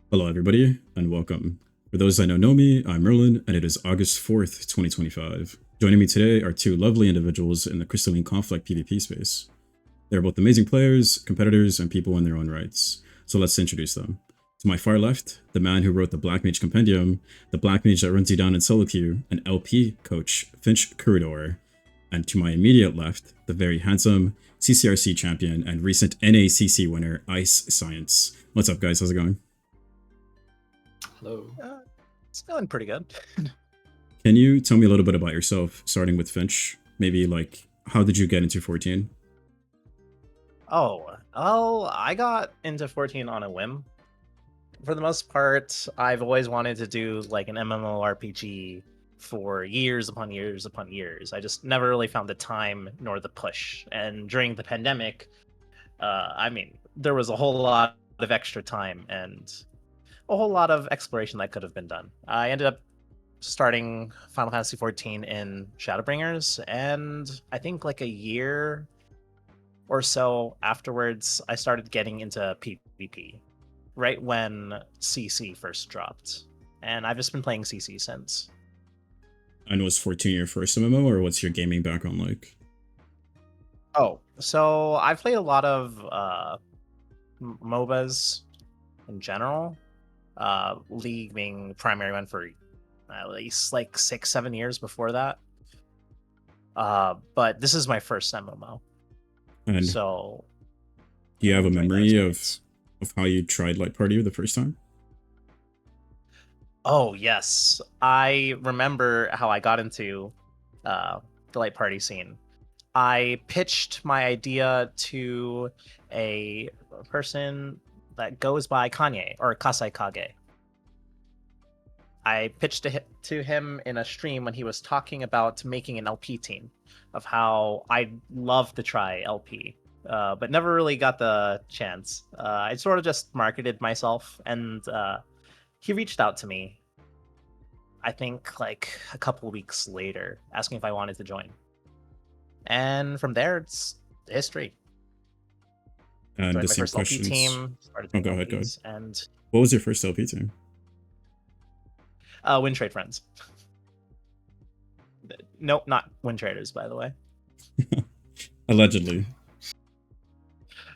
Hello, everybody, and welcome. For those that don't know me, I'm Merlin, and it is August 4th, 2025. Joining me today are two lovely individuals in the Crystalline Conflict PvP space. They're both amazing players, competitors, and people in their own rights. So let's introduce them. To my far left, the man who wrote the Black Mage Compendium, the Black Mage that runs you down in solo queue, and LP coach Finch Corridor. And to my immediate left, the very handsome CCRC champion and recent NACC winner, Ice Science. What's up, guys? How's it going? Hello. It's going pretty good. Can you tell me a little bit about yourself, starting with Finch? Maybe like, how did you get into 14? I got into 14 on a whim. For the most part, I've always wanted to do like an MMORPG for years upon years upon years. I just never really found the time nor the push. And during the pandemic, there was a whole lot of extra time and a whole lot of exploration that could have been done. I ended up starting Final Fantasy 14 in Shadowbringers, and I think like a year or so afterwards, I started getting into PvP, right when CC first dropped. And I've just been playing CC since. And was 14 your first MMO, or what's your gaming background like? So I've played a lot of MOBAs in general. League being the primary one for at least like 6-7 years before that. But this is my first MMO. And So do you have a enjoying that memory of experience. how you tried Light Party the first time? Oh yes, I remember how I got into the light party scene. I pitched my idea to a person that goes by Kanye or Kasai Kage. I pitched to him in a stream when he was talking about making an LP team, of how I'd love to try LP, but never really got the chance. I sort of just marketed myself, and he reached out to me, I think like a couple weeks later, asking if I wanted to join. And from there, it's history. And the Joined my same first LP questions. team, started Oh, doing go ahead, go ahead. LPs, and What was your first LP team? Win Trade Friends. Nope, not Win Traders, by the way. Allegedly.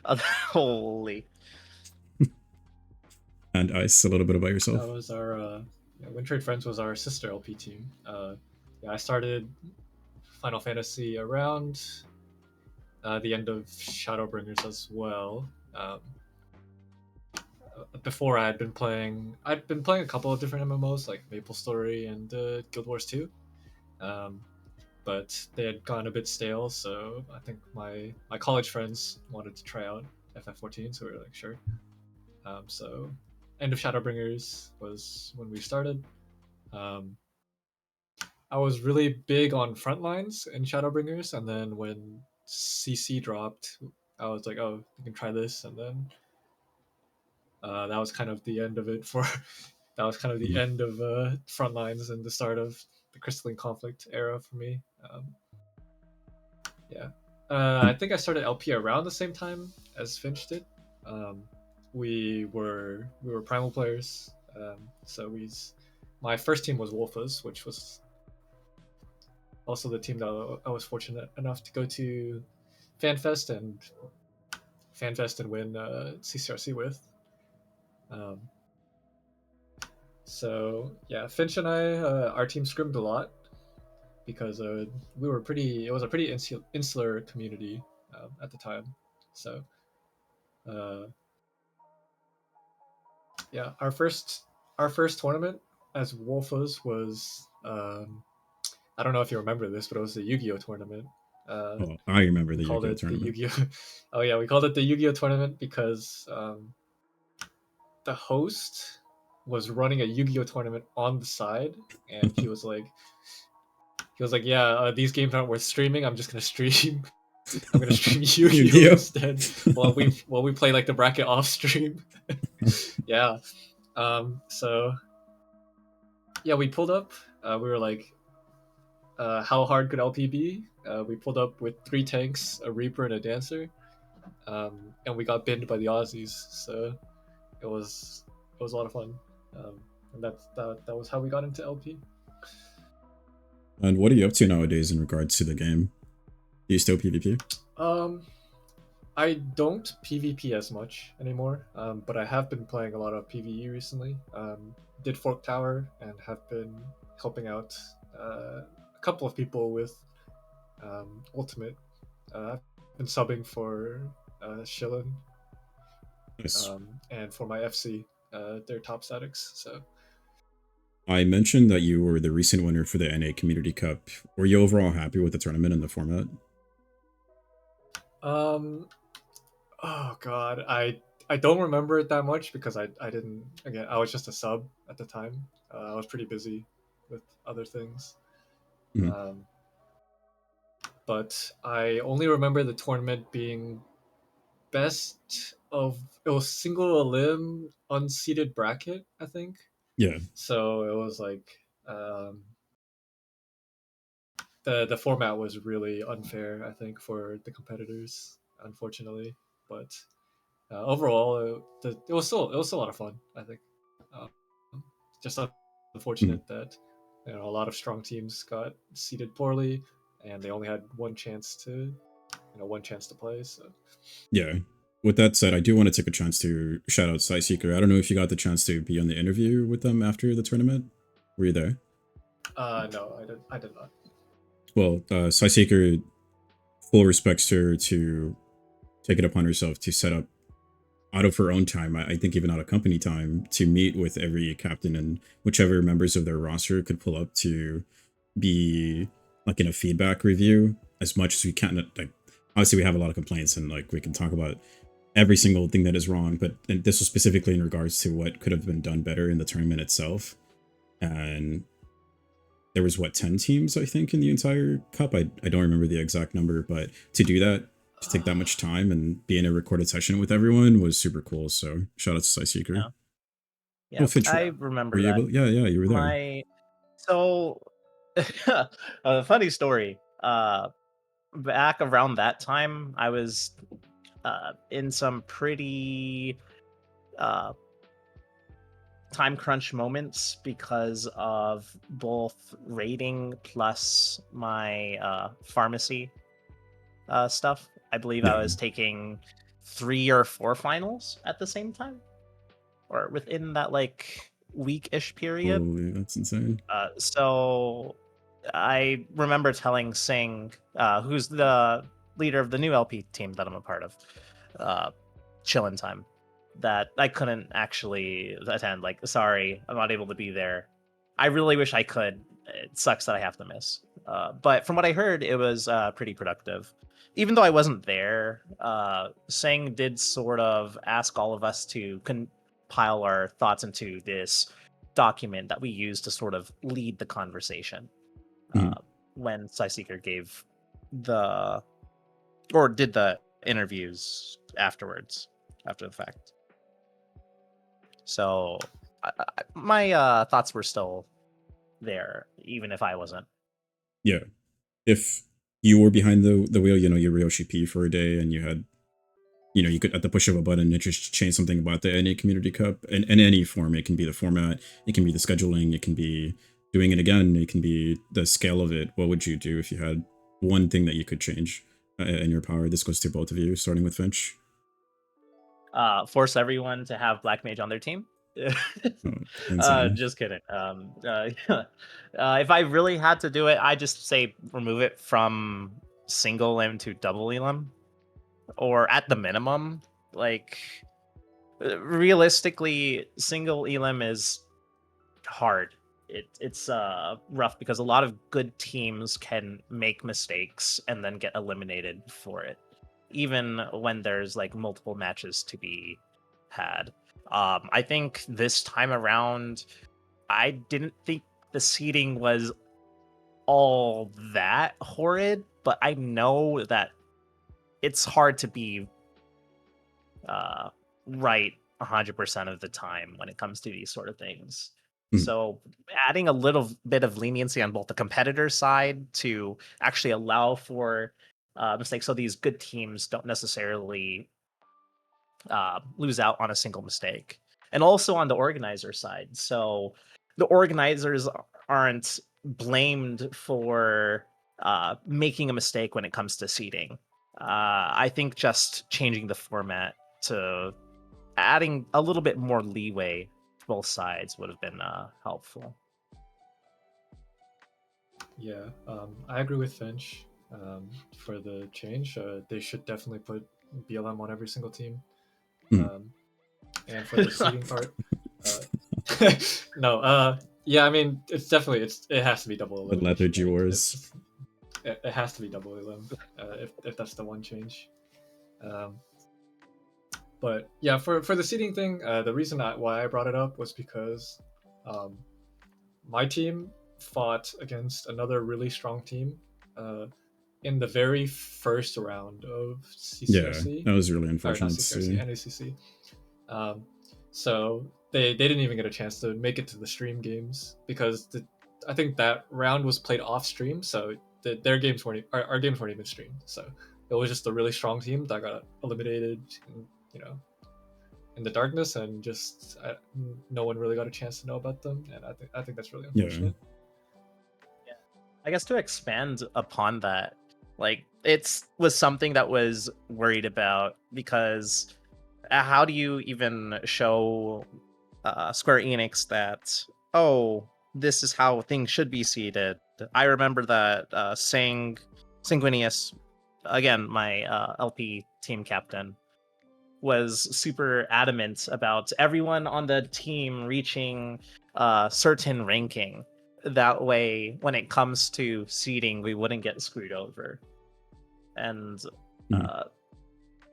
Holy. And Ice, a little bit about yourself. That was our Wind Trade Friends was our sister LP team. I started Final Fantasy around the end of Shadowbringers as well. Before I'd been playing a couple of different MMOs like Maple Story and Guild Wars 2. But they had gone a bit stale, so I think my college friends wanted to try out FF14, so we were like, sure. So end of Shadowbringers was when we started. Um, I was really big on Frontlines in Shadowbringers, and then when CC dropped, I was like, oh, you can try this, and then that was kind of the end of it for. That was kind of the end of Frontlines and the start of the Crystalline Conflict era for me. Yeah, I think I started LP around the same time as Finch did. Um, we were primal players, so my first team was Wolfas, which was also the team that I was fortunate enough to go to FanFest and win CCRC with. Um, so yeah, Finch and I, our team scrimmed a lot because we were pretty. It was a pretty insular community at the time. So uh, yeah, our first tournament as Wolfas was I don't know if you remember this, but it was the Yu-Gi-Oh tournament. Oh, I remember We the called Yu-Gi-Oh it the tournament. Yu-Gi-Oh. Oh yeah, we called it the Yu-Gi-Oh tournament because the host was running a Yu-Gi-Oh tournament on the side, and he was like, yeah, these games aren't worth streaming. I'm just gonna stream. I'm gonna stream Yu-Gi-Oh Yu-Gi-Oh! instead while we play like the bracket off stream. Yeah. So yeah, we pulled up. We were like, how hard could LP be? We pulled up with 3 tanks, a Reaper, and a Dancer, and we got binned by the Aussies. So it was was a lot of fun. And that was how we got into LP. And what are you up to nowadays in regards to the game? Do you still PvP? I don't PvP as much anymore, but I have been playing a lot of PvE recently. Did Fork Tower and have been helping out a couple of people with Ultimate. I've been subbing for Shilin Nice. and for my FC, their top statics. So I mentioned that you were the recent winner for the NA Community Cup. Were you overall happy with the tournament and the format? um, oh god, I don't remember it that much because I didn't, again, I was just a sub at the time. I was pretty busy with other things. Mhm. But I only remember the tournament being best of, it was single elim unseeded bracket, I think. Yeah. So it was like the format was really unfair, I think, for the competitors, unfortunately. But overall, it was still a lot of fun, I think. Um, just Mhm. unfortunate that a lot of strong teams got seeded poorly, and they only had one chance to play. So Yeah. With that said, I do want to take a chance to shout out Seeker. I don't know if you got the chance to be on the interview with them after the tournament. Were you there? no, I did not. Well, Seeker, full respects to her to take it upon herself to set up out of her own time, I think even out of company time, to meet with every captain and whichever members of their roster could pull up to be like in a feedback review as much as we can. Like, obviously, we have a lot of complaints and like we can talk about every single thing that is wrong, but and this was specifically in regards to what could have been done better in the tournament itself. And there was what 10 teams I think in the entire cup. I don't remember the exact number, but to do that, to take that much time and be in a recorded session with everyone was super cool. So shout out to Seeker. Yeah. Oh, Yeah, Finch, I were remember you that. able? Yeah, yeah, you were there. My so a funny story. Back around that time, I was in some pretty uh time crunch moments because of both rating plus my pharmacy stuff. I believe I Yeah. was taking 3 or 4 finals at the same time, or within that like week-ish period. Holy, that's insane. So I remember telling Singh, who's the leader of the new LP team that I'm a part of, Chillin' Time, that I couldn't actually attend. Like, sorry, I'm not able to be there. I really wish I could. It sucks that I have to miss. But from what I heard, it was pretty productive. Even though I wasn't there, Singh did sort of ask all of us to compile our thoughts into this document that we use to sort of lead the conversation. Mhm. When Seeker gave the or did the interviews afterwards, after the fact. So my thoughts were still there, even if I wasn't. Yeah. If you were behind the wheel, your Ryoshi P for a day and you had, you could at the push of a button, it just change something about the NA Community Cup in any form. It can be the format, it can be the scheduling, it can be doing it again, it can be the scale of it. What would you do if you had one thing that you could change in your power? This goes to both of you, starting with Finch. Force everyone to have Black Mage on their team. Oh, insane. Just kidding. If I really had to do it, I just say remove it from single limb to double elim, or at the minimum, like realistically, single elim is hard. It's rough because a lot of good teams can make mistakes and then get eliminated for it, even when there's like multiple matches to be had. I think this time around, I didn't think the seating was all that horrid, but I know that it's hard to be uh, right 100% of the time when it comes to these sort of things. Mhm. So adding a little bit of leniency on both the competitor side to actually allow for mistakes, so these good teams don't necessarily lose out on a single mistake. and also on the organizer side. So the organizers aren't blamed for making a mistake when it comes to seeding. I think just changing the format to adding a little bit more leeway to both sides would have been helpful. Yeah, I agree with Finch for the change. They should definitely put BLM on every single team. And for the seeding part, no, yeah, I mean, it's definitely it has to be double The elimination. lethargy right? wars. It has to be double elim if that's the one change. But yeah, for the seeding thing, the reason why I brought it up was because my team fought against another really strong team in the very first round of CCRC. Yeah, that was really Or not unfortunate to CCRC, see. NACC. So they didn't even get a chance to make it to the stream games because I think that round was played off stream, so their games weren't our games weren't even streamed. So it was just a really strong team that got eliminated, in the darkness, and just no one really got a chance to know about them, and I think that's really unfortunate. Yeah. I guess to expand upon that, like it was something that was worried about because how do you even show Square Enix that, oh, this is how things should be seeded? I remember that Sanguinius, again, my LP team captain, was super adamant about everyone on the team reaching a certain ranking. That way, when it comes to seeding, we wouldn't get screwed over. And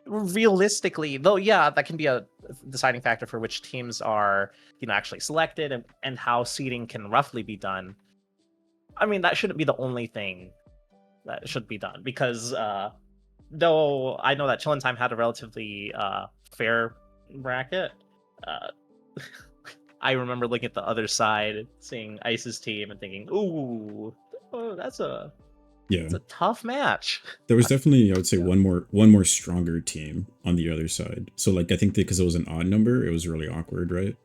realistically, though, yeah, that can be a deciding factor for which teams are, actually selected and how seeding can roughly be done. I mean, that shouldn't be the only thing that should be done because though I know that Chillin' Time had a relatively fair bracket, I remember looking at the other side, seeing Ice's team, and thinking, "Ooh, that's a tough match." There was definitely, I would say, one more stronger team on the other side. So like I think because it was an odd number, it was really awkward, right?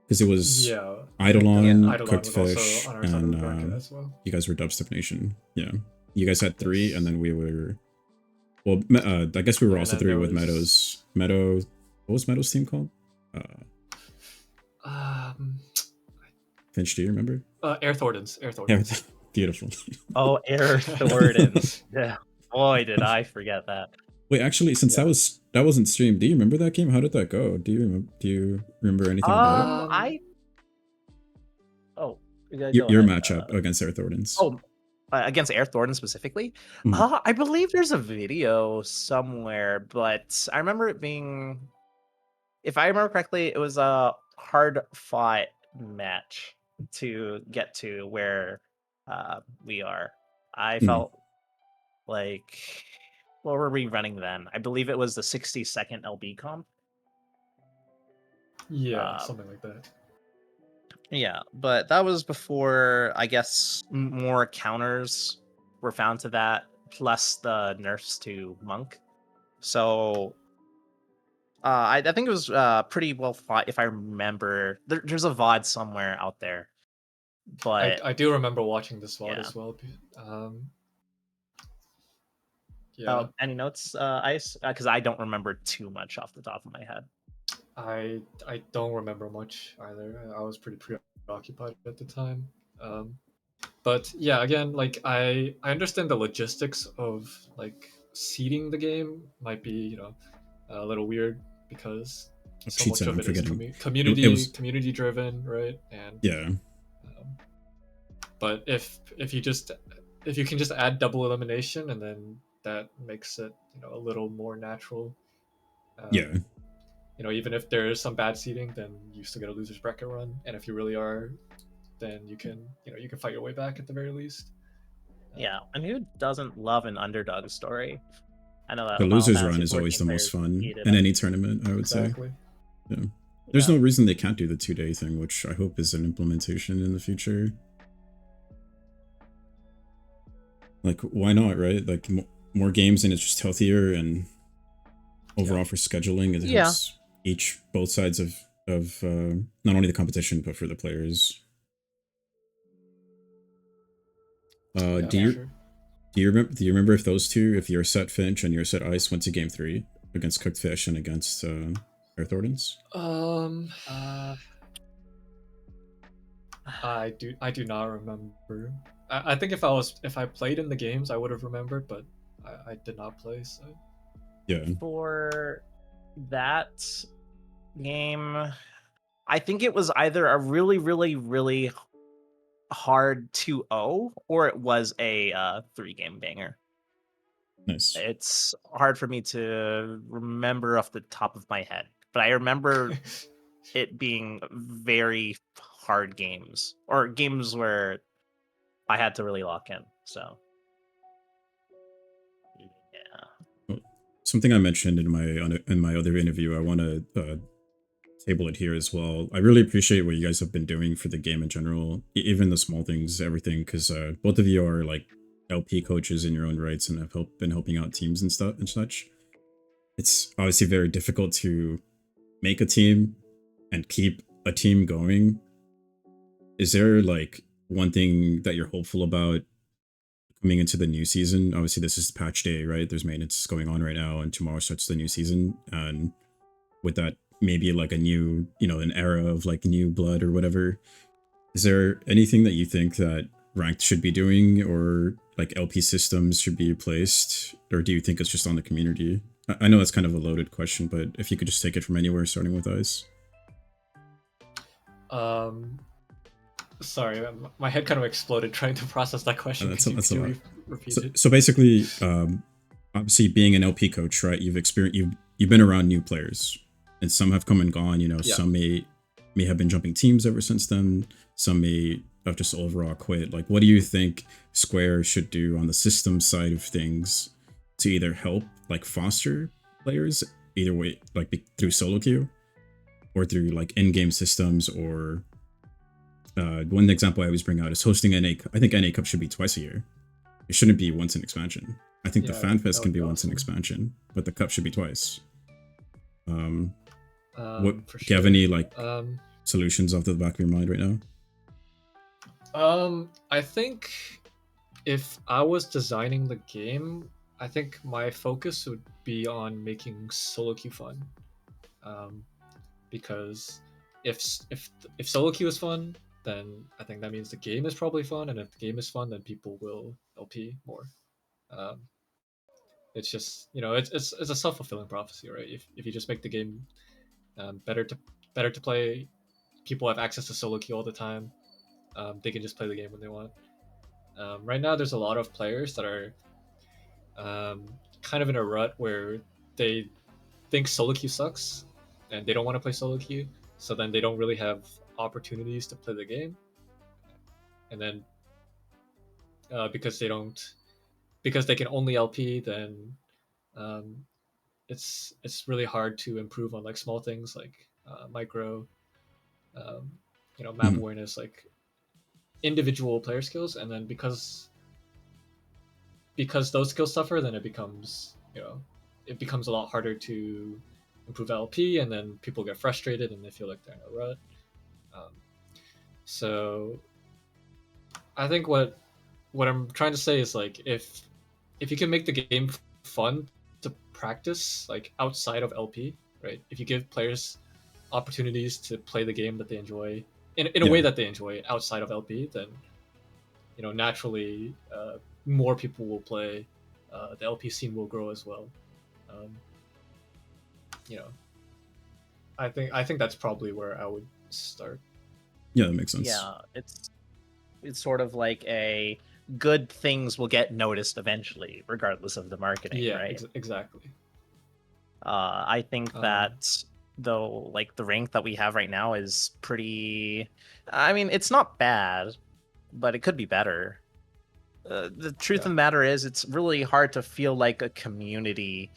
Because it was Eidolon, Cooked Fish, and you guys were Dubstep Nation. Yeah, you guys had 3, and then we were. Well, I guess we were also 3 with Meadows. Meadow, what was Meadows' team called? Finch, do you remember? Air Thordens. Air Thordens. Beautiful. Oh, Air Thordens. Yeah. Boy, did I forget that. Wait, actually, since that wasn't streamed, do you remember that game? How did that go? Do you remember anything about it? Your matchup against Air Thordens. Oh, against Air Thordens specifically? I believe there's a video somewhere, but I remember it being, if I remember correctly, it was a hard fought match to get to where we are. I felt like, what were we running then? I believe it was the 60-second LB comp. Yeah, something like that. Yeah, but that was before, I guess, more counters were found to that, plus the nerfs to Monk. So I think it was pretty well fought, if I remember. There's a VOD somewhere out there. But I do remember watching this VOD as well. Yeah. Any notes, Ice? Because I don't remember too much off the top of my head. I don't remember much either. I was pretty preoccupied at the time. But yeah, again, like I understand the logistics of like seeding the game might be, a little weird because so much of it is community driven, right? And yeah. But if you can just add double elimination, and then that makes it a little more natural. Even if there is some bad seeding, then you still get a loser's bracket run, and if you really are, then you can fight your way back at the very least. Yeah, and who doesn't love an underdog story? I know that the loser's run is always the most fun in any tournament, I would say. Yeah. There's no reason they can't do the 2-day thing, which I hope is an implementation in the future. Like, why not, right? Like, more games and it's just healthier, and overall for scheduling, it helps both sides of of not only the competition but for the players. Yeah, Do for you sure. do you remember if those two, if your set Finch and your set Ice, went to game 3 against Cooked Fish and against Air Thordens? Um, Uh, I do not remember. I think if I played in the games, I would have remembered, but I did not play. So Yeah, for that game, I think it was either a really, really, really hard 2-0 or it was a 3-game banger. nice. It's hard for me to remember off the top of my head, but I remember it being very hard games or games where I had to really lock in. So, yeah. Well, something I mentioned in my other interview, I want to table it here as well. I really appreciate what you guys have been doing for the game in general, even the small things, everything, because both of you are like LP coaches in your own rights and have been helping out teams and stuff and such. It's obviously very difficult to make a team and keep a team going. Is there like one thing that you're hopeful about coming into the new season? Obviously, this is patch day, right? There's maintenance going on right now, and tomorrow starts the new season. And with that, maybe like a new, an era of like new blood or whatever. Is there anything that you think that ranked should be doing, or like LP systems should be replaced, or do you think it's just on the community? I know that's kind of a loaded question, but if you could just take it from anywhere, starting with Ice. um, sorry, my head kind of exploded trying to process that question. That's Could you that's a could you lot. repeat So, it? so basically, obviously being an LP coach, right? You've been around new players, and some have come and gone. Yeah. Some may have been jumping teams ever since then. Some may have just overall quit. Like, what do you think Square should do on the system side of things to either help like foster players, either way, like through solo queue or through like in-game systems, or one example I always bring out is hosting NA. I think NA Cup should be twice a year. It shouldn't be once an expansion. I think the Yeah, fan that fest can would be be once an awesome. expansion, but the cup should be twice. What For do you have sure. any like solutions off the back of your mind right now? I think if I was designing the game, I think my focus would be on making solo queue fun. Um, because if solo queue is fun, then I think that means the game is probably fun, and if the game is fun, then people will LP more. Um, it's just it's a self fulfilling prophecy, right? If you just make the game better to play, people have access to solo queue all the time. They can just play the game when they want. Right now, there's a lot of players that are kind of in a rut where they think solo queue sucks and they don't want to play solo queue, so then they don't really have opportunities to play the game, and then because they can only LP, then um, it's really hard to improve on like small things like micro, um, map Mhm. awareness, like individual player skills, and then because those skills suffer, then it becomes a lot harder to improve LP, and then people get frustrated and they feel like they're in a rut. Um, so I think what I'm trying to say is like if you can make the game fun to practice like outside of LP, right? If you give players opportunities to play the game that they enjoy in a Yeah. way that they enjoy outside of LP, then naturally more people will play. The LP scene will grow as well. Um, you know, I think that's probably where I would start. Yeah, that makes sense. Yeah, it's sort of like a good things will get noticed eventually, regardless of the marketing, Yeah, right? exactly. I think Um, that though, like the rank that we have right now is pretty. I mean, it's not bad, but it could be better. The truth yeah, of the matter is, it's really hard to feel like a community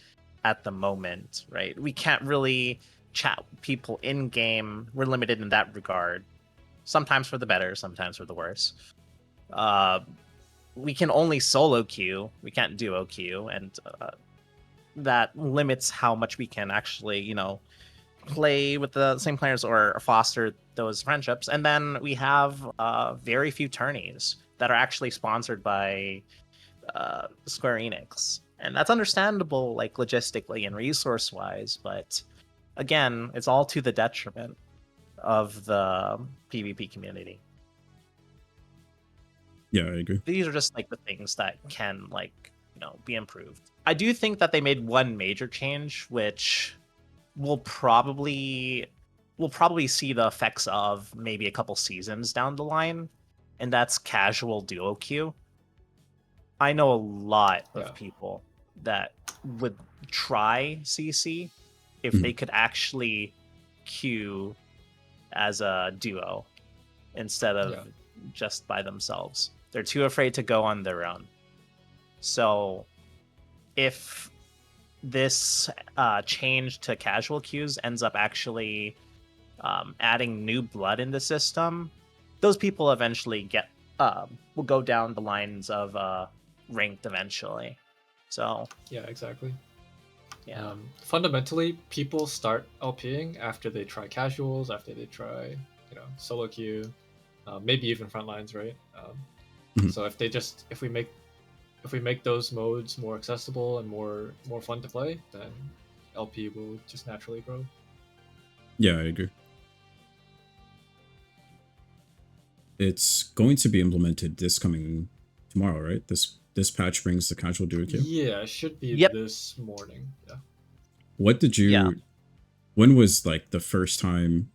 at the moment, right? We can't really chat with people in game. We're limited in that regard. Sometimes for the better, sometimes for the worse. Uh, we can only solo queue. We can't duo queue, and that limits how much we can actually, play with the same players or foster those friendships. And then we have very few tourneys that are actually sponsored by Square Enix, and that's understandable, like logistically and resource wise. But again, it's all to the detriment of the PvP community. Yeah, I agree. These are just like the things that can be improved. I do think that they made one major change, which we'll probably see the effects of maybe a couple seasons down the line, and that's casual duo queue. I know a lot of people that would try CC if they could actually queue as a duo instead of just by themselves. They're too afraid to go on their own. So if this change to casual queues ends up actually adding new blood in the system, those people eventually will go down the lines of ranked eventually. So yeah, exactly. Yeah. Fundamentally, people start LPing after they try casuals, after they try solo queue, maybe even front lines, right? So if we make those modes more accessible and more fun to play, then LP will just naturally grow. Yeah, I agree. It's going to be implemented this coming tomorrow, right? This patch brings the casual duo queue. Yeah, it should be Yep. this morning. Yeah. What did you? Yeah. When was like the first time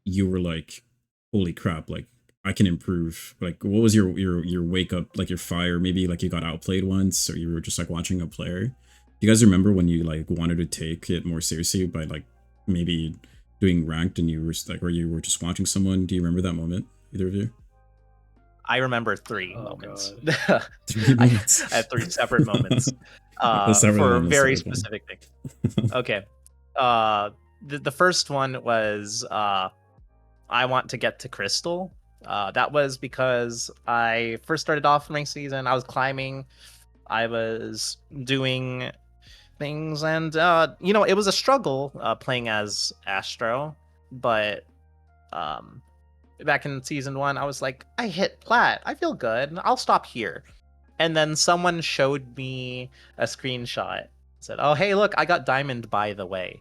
you were like, "Holy crap! Like I can improve." Like, what was your wake up, like your fire? Maybe like you got outplayed once, or you were just like watching a player. Do you guys remember when you like wanted to take it more seriously by like maybe doing ranked and you were like, or you were just watching someone? Do you remember that moment? Either of you? I remember 3 Oh, moments. 3 moments. I had 3 separate moments Let's start with for one, let's very start with one. specific things. Okay. The first one was I want to get to Crystal. That was because I first started off ranked season. I was climbing. I was doing things, and it was a struggle playing as Astro, but back in season 1, I was like, I hit plat. I feel good. I'll stop here. And then someone showed me a screenshot. Said, "Oh, hey, look, I got diamond, by the way."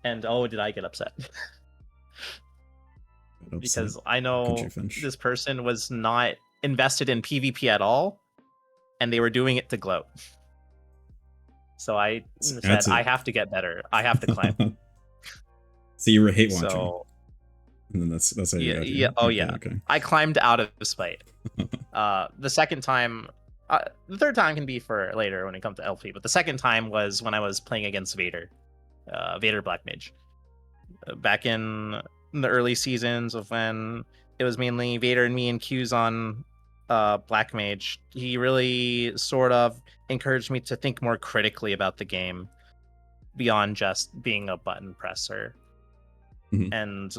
And oh, did I get upset? Because I know this person was not invested in PvP at all, and they were doing it to gloat. So I said, I have to get better. I have to climb. So you were hate watching. So, and then that's how you got here. Yeah. Oh, yeah. Okay. I climbed out of spite. The second time, the third time can be for later when it comes to LP, but the second time was when I was playing against Vader, Vader Black Mage. Back in the early seasons of when it was mainly Vader and me and Q's on Black Mage, he really sort of encouraged me to think more critically about the game beyond just being a button presser. And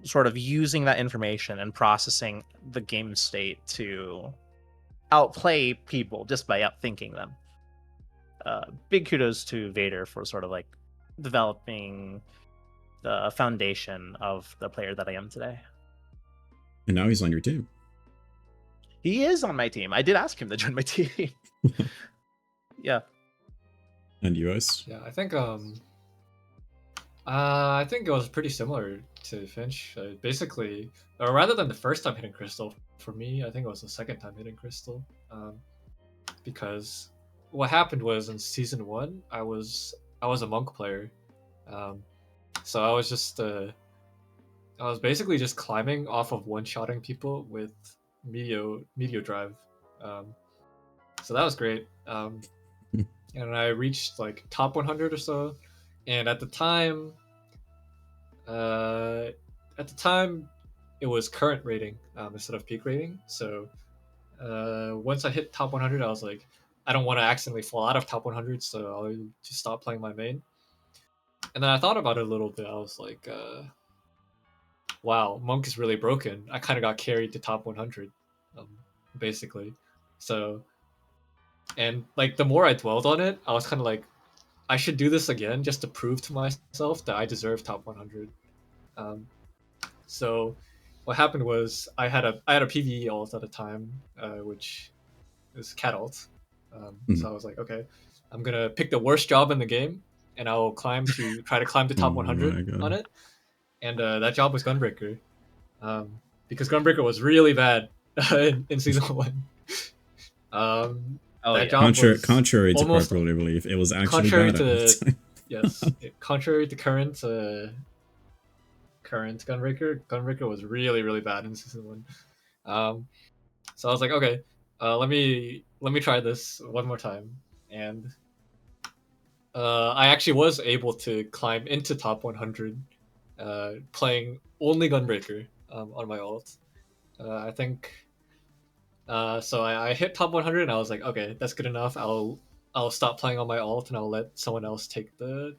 sort of using that information and processing the game state to outplay people just by outthinking them. Big kudos to Vader for sort of like developing the foundation of the player that I am today. And now he's on your team. He is on my team. I did ask him to join my team. Yeah. And US? Yeah, I think it was pretty similar to Finch. Basically, rather than the first time hitting Crystal, for me, I think it was the second time hitting Crystal. Because what happened was in season 1, I was a monk player. So I was just I was basically just climbing off of one-shotting people with Meteor Drive. So that was great. And I reached like top 100 or so. And at the time, it was current rating instead of peak rating. So once I hit top 100, I was like, I don't want to accidentally fall out of top 100, so I'll just stop playing my main. And then I thought about it a little bit. I was like, wow, Monk is really broken. I kind of got carried to top 100, basically. So, and like the more I dwelled on it, I was kind of like, I should do this again just to prove to myself that I deserve top 100. So what happened was I had a PvE alt at the time, which is cat alt. So I was like, okay, I'm gonna pick the worst job in the game, and I'll try to climb to top Oh 100 my God. on it. And that job was Gunbreaker, because Gunbreaker was really bad in season one. Oh That yeah. job was Contrary to almost popular belief, it was actually contrary bad at to the time. yes, contrary to current Gunbreaker. Gunbreaker was really really bad in season one. So I was like, okay, let me try this one more time, and I actually was able to climb into top 100, playing only Gunbreaker on my alt. I think so. I hit top 100, and I was like, okay, that's good enough. I'll stop playing on my alt, and I'll let someone else take the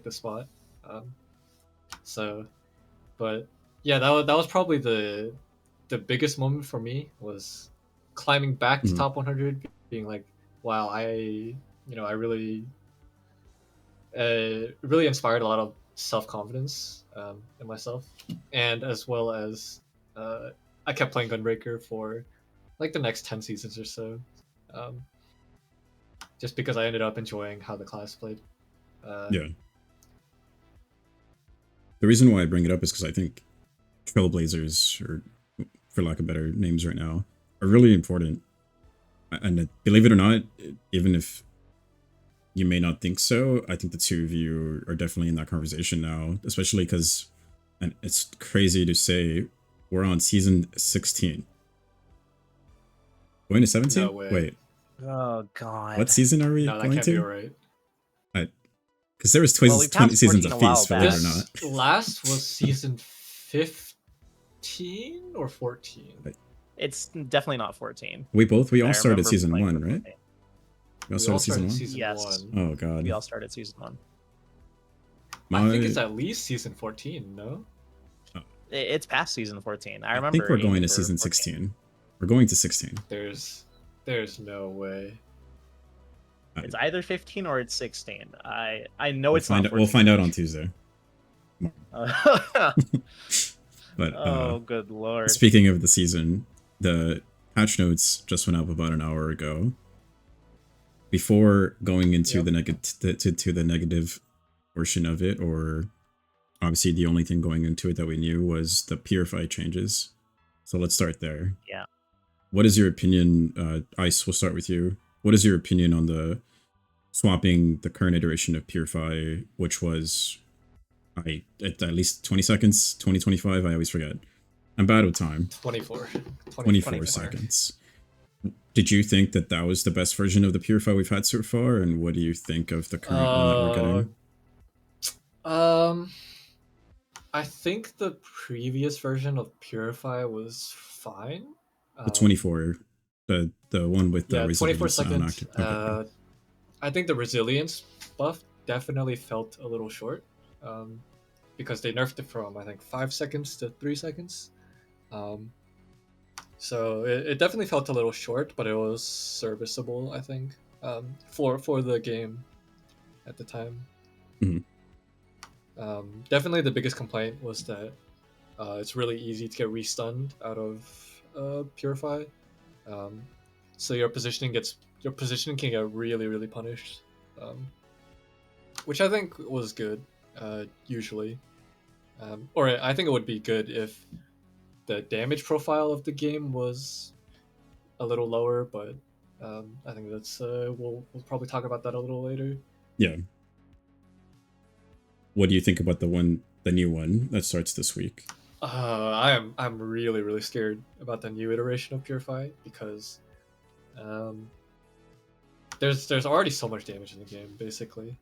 spot. Um, so, but yeah, that was probably the biggest moment for me, was climbing back to Mhm. top 100, being like, wow, I really really inspired a lot of self confidence in myself, and as well as I kept playing Gunbreaker for like the next 10 seasons or so, um, just because I ended up enjoying how the class played. Yeah. The reason why I bring it up is because I think Trailblazers, or for lack of better names right now, are really important. And believe it or not, even if you may not think so, I think the two of you are definitely in that conversation now, especially because, and it's crazy to say, we're on season 16. Going to 17? No way. Wait, Oh god. what season are we No, that going can't be to? right. Because there was Well, we 20 passed seasons 14 of a while Feast, believe it or This not. last was season 15 or 14. It's definitely not 14. We all I started remember season playing 1, for right? 14. We all started season 1? season Yes. 1. Oh god. We all started season 1. I think it's My- at least season 14. No. It's past season 14. I I remember. think we're going aiming to for season 14. 16. We're going to 16. There's no way. It's either 15 or it's 16. I know it's not 14. We'll find out on Tuesday. But Oh, good lord. speaking of the season, the patch notes just went up about an hour ago. Before going into Yep. the to the negative portion of it, or obviously the only thing going into it that we knew was the Purify changes. So let's start there. Yeah. What is your opinion? Ice, we'll start with you. What is your opinion on the swapping the current iteration of Purify, which was at least 20 seconds, 20, 25, I always forget. I'm bad with time. 24. 24 seconds. Did you think that was the best version of the Purify we've had so far? And what do you think of the current one that we're getting? I think the previous version of Purify was fine. The 24, the one with the Yeah, 24 resilience sound seconds. active. Okay. I think the resilience buff definitely felt a little short, because they nerfed it from, I think, 5 seconds to 3 seconds. So it definitely felt a little short, but it was serviceable, I think, for the game at the time. Mhm. Definitely the biggest complaint was that it's really easy to get restunned out of Purify. So your positioning can get really really punished, which I think was good, usually, or I think it would be good if the damage profile of the game was a little lower, but I think that's we'll probably talk about that a little later. Yeah. What do you think about the new one that starts this week? I'm really really scared about the new iteration of Purify, because there's already so much damage in the game, basically,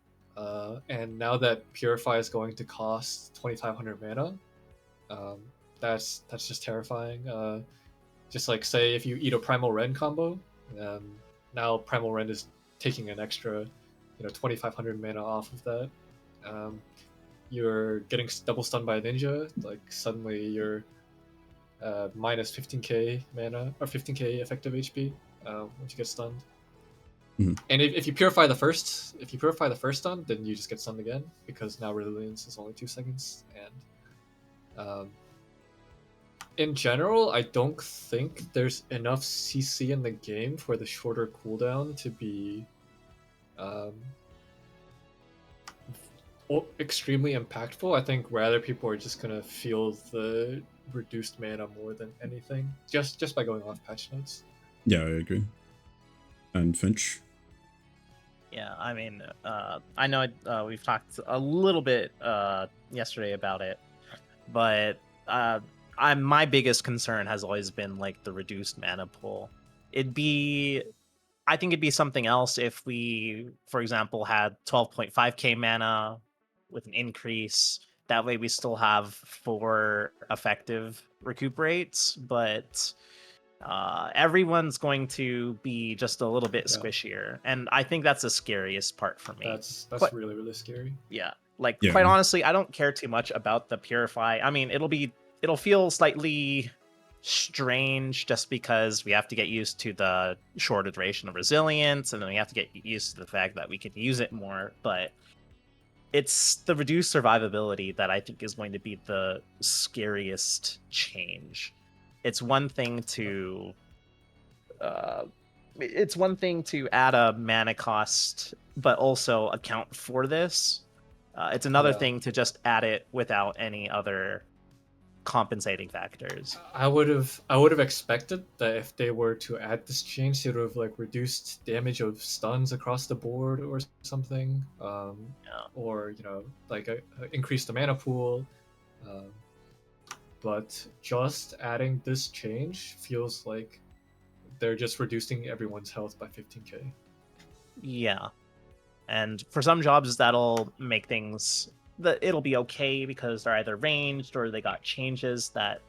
and now that Purify is going to cost 2,500 mana, that's just terrifying. Just like, say if you eat a Primal Rend combo, now Primal Rend is taking an extra 2,500 mana off of that. You're getting double stunned by a ninja, like suddenly you're minus 15k mana or 15k effective HP once you get stunned. And if you purify the first stun, then you just get stunned again because now resilience is only 2 seconds. And in general, I don't think there's enough CC in the game for the shorter cooldown to be extremely impactful. I think rather people are just gonna feel the reduced mana more than anything, just by going off patch notes. Yeah, I agree. And Finch? Yeah, I mean, I know we've talked a little bit yesterday about it, but my biggest concern has always been like the reduced mana pool. I think it'd be something else if we, for example, had 12.5k mana with an increase. That way, we still have 4 effective recuperates, but everyone's going to be just a little bit squishier, and I think that's the scariest part for me. That's really, really scary. Yeah, like quite honestly, I don't care too much about the purify. I mean, it'll feel slightly strange just because we have to get used to the shorter duration of resilience, and then we have to get used to the fact that we can use it more, but it's the reduced survivability that I think is going to be the scariest change. It's one thing to add a mana cost, but also account for this. It's another thing to just add it without any other compensating factors. I would have expected that if they were to add this change, they would have like reduced damage of stuns across the board or something, or like increase the mana pool. But just adding this change feels like they're just reducing everyone's health by 15k. Yeah, and for some jobs that'll make things that it'll be okay because they're either ranged or they got changes that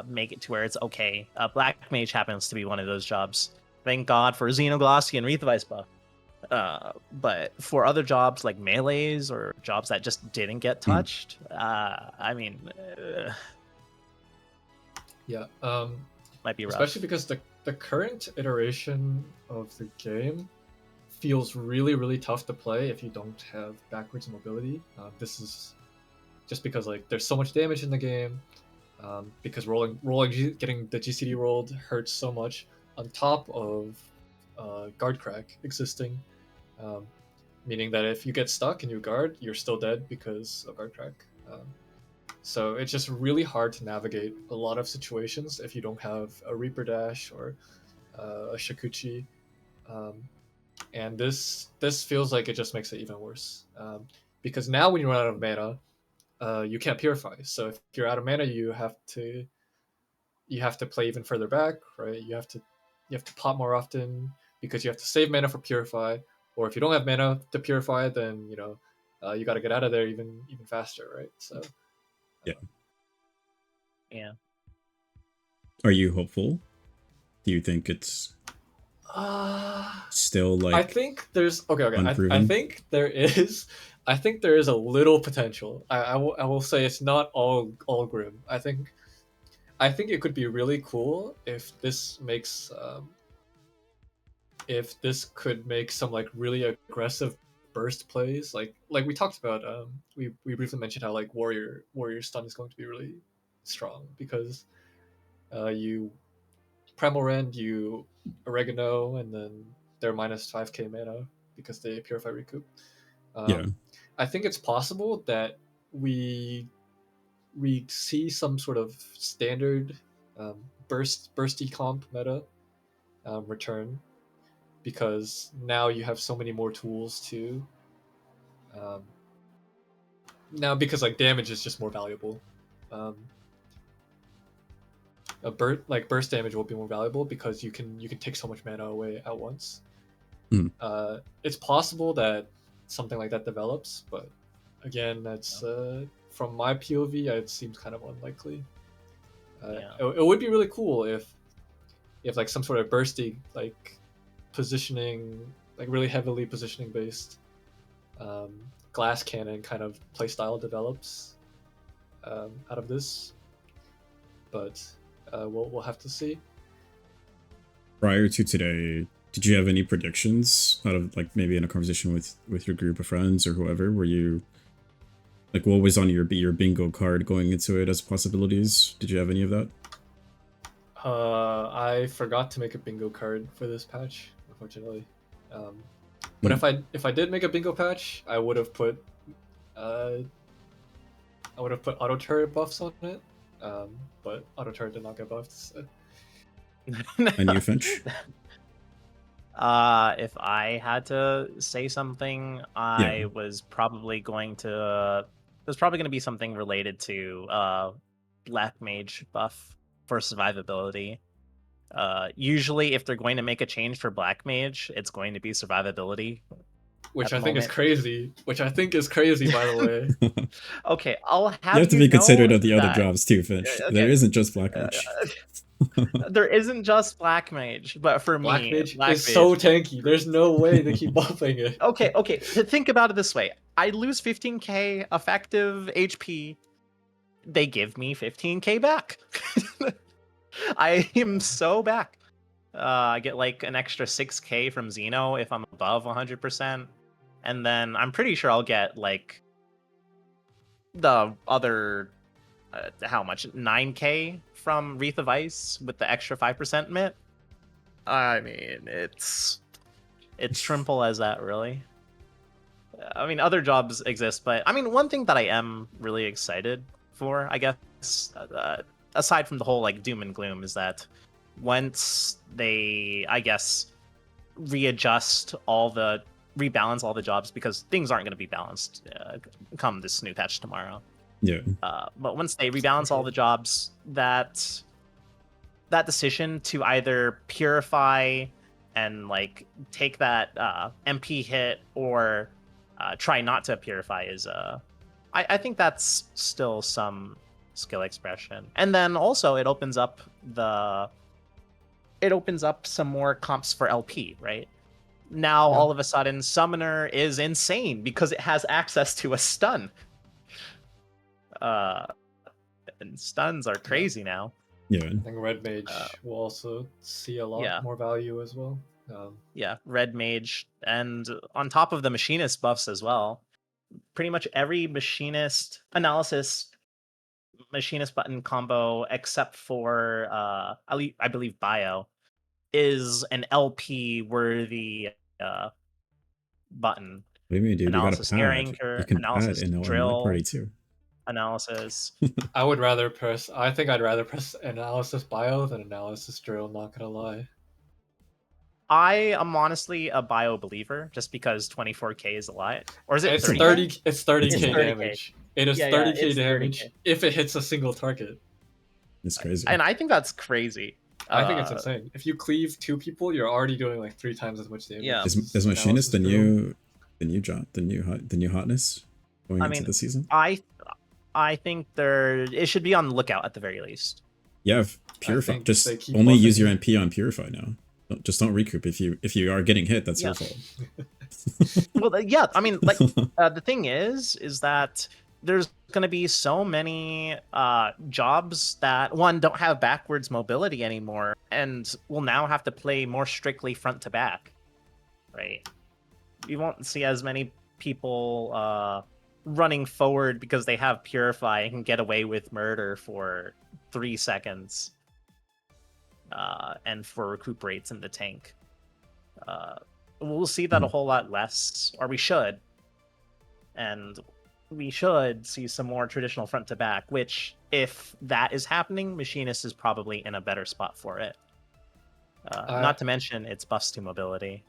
make it to where it's okay. Black Mage happens to be one of those jobs. Thank God for Xenoglossy and Wreath of Ice buff. But for other jobs like melees or jobs that just didn't get touched, I mean, might be rough. Especially because the current iteration of the game feels really, really tough to play if you don't have backwards mobility. This is just because like there's so much damage in the game, because getting the GCD rolled hurts so much, on top of guard crack existing, meaning that if you get stuck and you guard, you're still dead because of guard crack. So it's just really hard to navigate a lot of situations if you don't have a Reaper Dash or a Shakuchi. And this feels like it just makes it even worse. Because now when you run out of mana, you can't purify. So if you're out of mana, you have to play even further back, right? You have to pot more often because you have to save mana for purify. Or if you don't have mana to purify, then you got to get out of there even faster, right? So yeah. Are you hopeful? Do you think it's still like? I think there's okay. Unproven? I think there is. I think there is a little potential. I will say it's not all grim. I think it could be really cool if this makes if this could make some like really aggressive burst plays, like we talked about. We briefly mentioned how like warrior stun is going to be really strong because you primal rend, you oregano, and then they're minus 5k mana because they purify recoup. I think it's possible that we see some sort of standard bursty comp meta return, because now you have so many more tools to now, because like damage is just more valuable. Burst damage will be more valuable because you can take so much mana away at once. It's possible that something like that develops, but again, that's from my POV, it seems kind of unlikely. It would be really cool if like some sort of bursty like positioning, like really heavily positioning based glass cannon kind of playstyle develops out of this, but we'll have to see. Prior to today, Did you have any predictions out of like maybe in a conversation with your group of friends or whoever? Were you like what was on your bingo card going into it as possibilities? Did you have any of that? I forgot to make a bingo card for this patch, unfortunately. But Hmm. if I did make a bingo patch, uh, I would have put auto turret buffs on it. But auto turret did not get buffed. So. And you, Finch? If I had to say something, Yeah. I was probably going to. There's probably going to be something related to Black Mage buff for survivability. Usually, if they're going to make a change for Black Mage, it's going to be survivability. Which at I the think is moment. crazy. Which I think is crazy, by the way. Okay, I'll You have have to you be know considerate of the other that. jobs too, Finch. There Okay, isn't just Black Mage. there isn't just Black Mage, but for Black me, Mage Black is Mage. so tanky. There's no way they keep buffing it. Okay. Think about it this way: I lose 15k effective HP. They give me 15k back. I am so back. I get like an extra 6k from Xeno if I'm above 100%, and then I'm pretty sure I'll get like the other how much 9k from Wreath of Ice with the extra 5% mit. I mean, it's simple as that, really. I mean, other jobs exist, but I mean, one thing that I am really excited for, I guess, aside from the whole like doom and gloom, is that once they, I guess, rebalance all the jobs, because things aren't going to be balanced come this new patch tomorrow. Yeah. But once they rebalance all the jobs, that decision to either purify and like take that MP hit or try not to purify is I think that's still some skill expression. And then also it opens up some more comps for LP, right? Now Yeah. all of a sudden Summoner is insane because it has access to a stun. And stuns are crazy now. Yeah. I think Red Mage will also see a lot Yeah. more value as well. Yeah, Red Mage, and on top of the Machinist buffs as well. Pretty much every Machinist button combo except for I believe Bio is an LP worthy button. What do you mean, dude? You got a Analysis Air pad. You Anchor, can pad analysis in my drill, party too. analysis. I think I'd rather press analysis bio than analysis drill, not gonna lie. I am honestly a Bio believer just because 24k is a lot. Or is it It's 30k? It's 30k It's 30K. damage. It is Yeah, 30k it's damage 30K. if it hits a single target. It's crazy. And I think that's crazy. I think it's insane. If you cleave 2 people, you're already doing like 3 times as much damage. Yeah. Is Machinist Analysis drill. the new hotness going I into mean, the season? I think it should be on the lookout at the very least. Yeah, Purify. think Just they keep only use buffing your it. MP on Purify now. Don't recoup if you are getting hit. That's Yeah. your fault. Well, yeah. I mean, like the thing is that there's going to be so many jobs that don't have backwards mobility anymore, and will now have to play more strictly front to back. Right. You won't see as many people running forward because they have Purify and can get away with murder for 3 seconds. And for recuperates in the tank. We'll see that a whole lot less, or we should. And we should see some more traditional front to back, which, if that is happening, Machinist is probably in a better spot for it. Not to mention its buffs to mobility.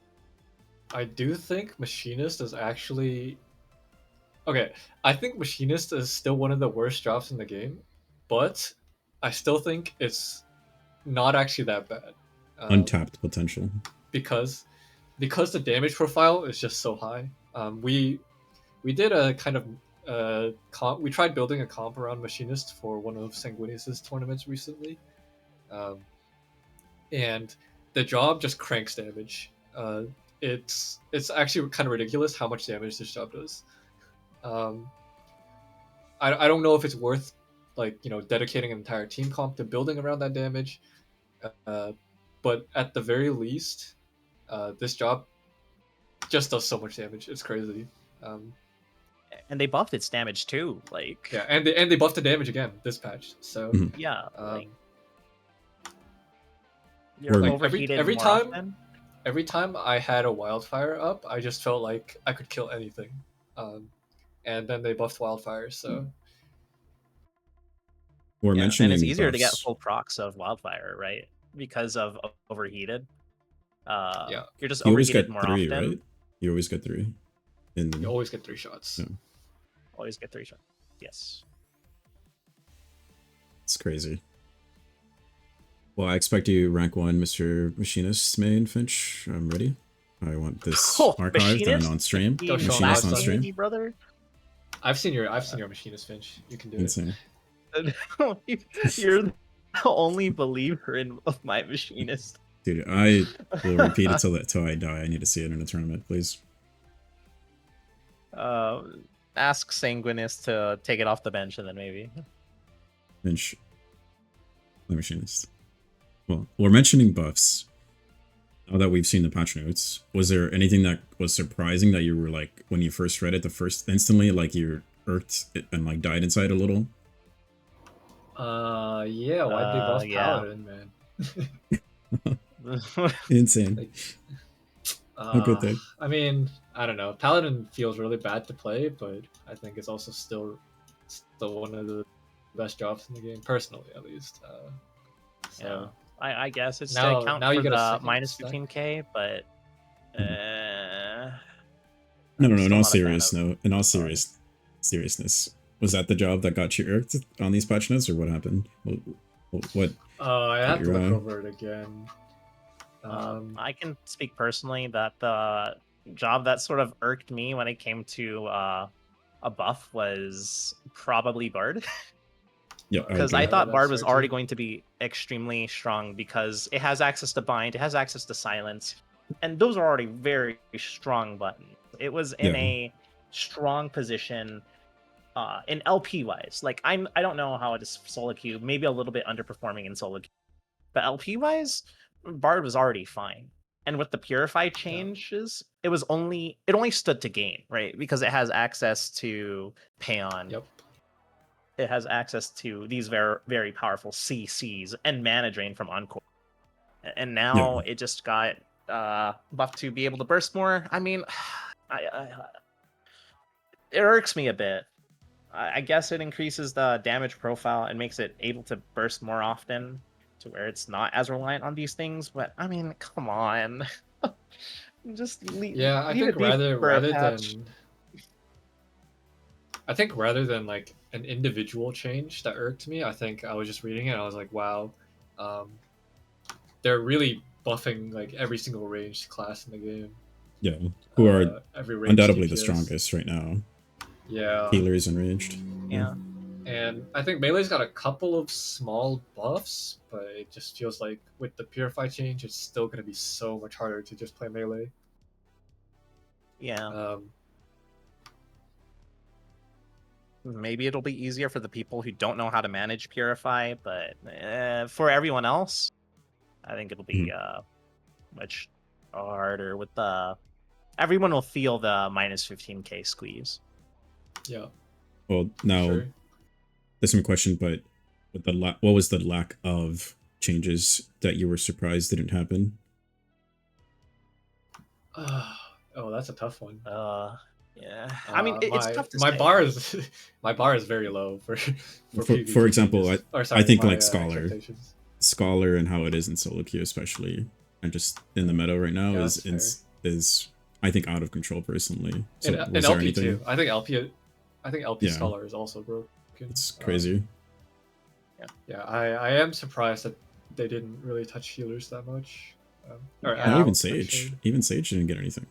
I do think Machinist is actually... Okay, I think Machinist is still one of the worst drops in the game, but I still think it's not actually that bad. Untapped potential. Because the damage profile is just so high. We did a kind of we tried building a comp around Machinist for one of Sanguinius's tournaments recently, and the job just cranks damage. It's actually kind of ridiculous how much damage this job does. I don't know if it's worth dedicating an entire team comp to building around that damage, but at the very least, this job just does so much damage. It's crazy. And they buffed its damage too. Like, Yeah, and they buffed the damage again this patch. So Mhm. yeah, like um, you're Like, overheated every more time- often. every time I had a wildfire up, I just felt like I could kill anything. And then they buffed wildfire, so we're Yeah, and it's mentioning easier to get buffs. full procs of wildfire, right? Because of overheated. Yeah. You're just You always overheated get more 3, often. right? You always get 3. In you always get 3 shots. Yeah. Always get 3 shots. Yes. It's crazy. Well, I expect you rank 1, Mr. Machinist main, Finch. I'm ready. I want this Oh, archived and Machinist? on stream. Go show Machinist on us, stream. Me, brother. I've seen your machinist, Finch. You can do it. Insane. You're the only believer in of my machinist. Dude, I will repeat it till I die. I need to see it in a tournament, please. Ask Sanguinus to take it off the bench and then maybe. Finch. The Machinist. Well, we're mentioning buffs. Now that we've seen the patch notes, was there anything that was surprising that you were like, when you first read it, the first instantly, like you irked and like died inside a little? Yeah, why'd they buff yeah. Paladin, man? Insane. Like, How could they? I mean, I don't know. Paladin feels really bad to play, but I think it's also still one of the best jobs in the game, personally, at least. So I guess it's Now- to account now you for get a the second minus stack. 15k, but No, I'm in still all not a fan serious, of- no. In all seriousness, was that the job that got you irked on these patch notes, or what happened? What? I have to You're look right. over it again. I can speak personally that the job that sort of irked me when it came to a buff was probably Bard. Yeah, Because agree. I thought that's Bard was fair already too. going to be extremely strong because it has access to bind, it has access to silence, and those are already very strong buttons. It was in Yeah. a strong position in LP wise. Like I don't know how it is solo queue, maybe a little bit underperforming in solo queue, but LP wise, Bard was already fine. And with the Purify changes, it only stood to gain, right? Because it has access to Payon. Yep. It has access to these very, very powerful CCs and mana drain from Encore. And now it just got buffed to be able to burst more. I mean, it irks me a bit. I guess it increases the damage profile and makes it able to burst more often to where it's not as reliant on these things. But I mean, come on. Just leave. Yeah, I leave think it be for a patch. rather than like an individual change that irked me, I think I was just reading it and I was like, wow, they're really buffing like every single ranged class in the game. Yeah, who are every ranged undoubtedly the DPS. strongest right now. Yeah. Healers and ranged. Yeah. And I think Melee's got a couple of small buffs, but it just feels like with the Purify change, it's still going to be so much harder to just play Melee. Yeah. Maybe it'll be easier for the people who don't know how to manage Purify, but for everyone else, I think it'll be much harder with the... Everyone will feel the minus 15k squeeze. Yeah. Well, now Sure. there's some question, but with the what was the lack of changes that you were surprised didn't happen? Oh, that's a tough one. Yeah. I mean, it's tough to my say. bar is very low for PvP for example, changes. I think my, like expectations. Scholar and how it is in solo queue especially, and just in the meta right now Yeah, is I think out of control personally. So in was there LP anything? too. I think LP Yeah. Scholar is also broken. It's crazy. Yeah, I am surprised that they didn't really touch healers that much. Or Yeah. Not even out, Sage. actually. Even Sage didn't get anything.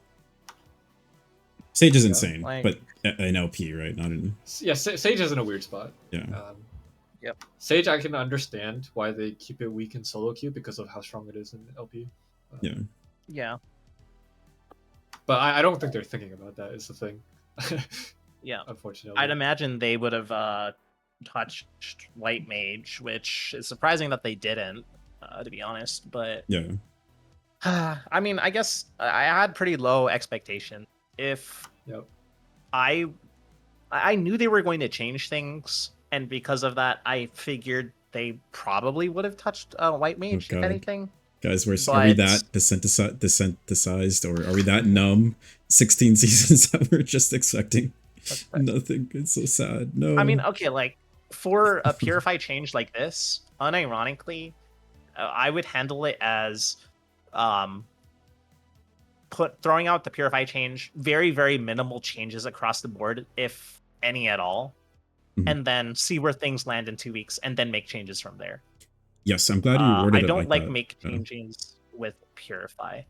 Sage is Yeah, insane, like- but in LP, right? Not in. Yeah, Sage is in a weird spot. Yeah. Yep. Sage, I can understand why they keep it weak in solo queue because of how strong it is in LP. Yeah. Yeah. But I don't think they're thinking about that. Is the thing. Yeah. Unfortunately. I'd imagine they would have touched White Mage, which is surprising that they didn't, to be honest. But Yeah. I mean, I guess I had pretty low expectation. If Yep. I I knew they were going to change things, and because of that, I figured they probably would have touched white Oh mage if god. anything. Guys, are we But that desensitized, or are we that numb? 16 seasons that we're just expecting nothing. It's so sad. I mean, No. okay, like for a purify change like this, unironically, I would handle it as um throwing out the purify change, very very minimal changes across the board, if any at all, Mhm. and then see where things land in 2 weeks, and then make changes from there. Yes, I'm glad you I worded it don't like like that. make Yeah. changes with purify.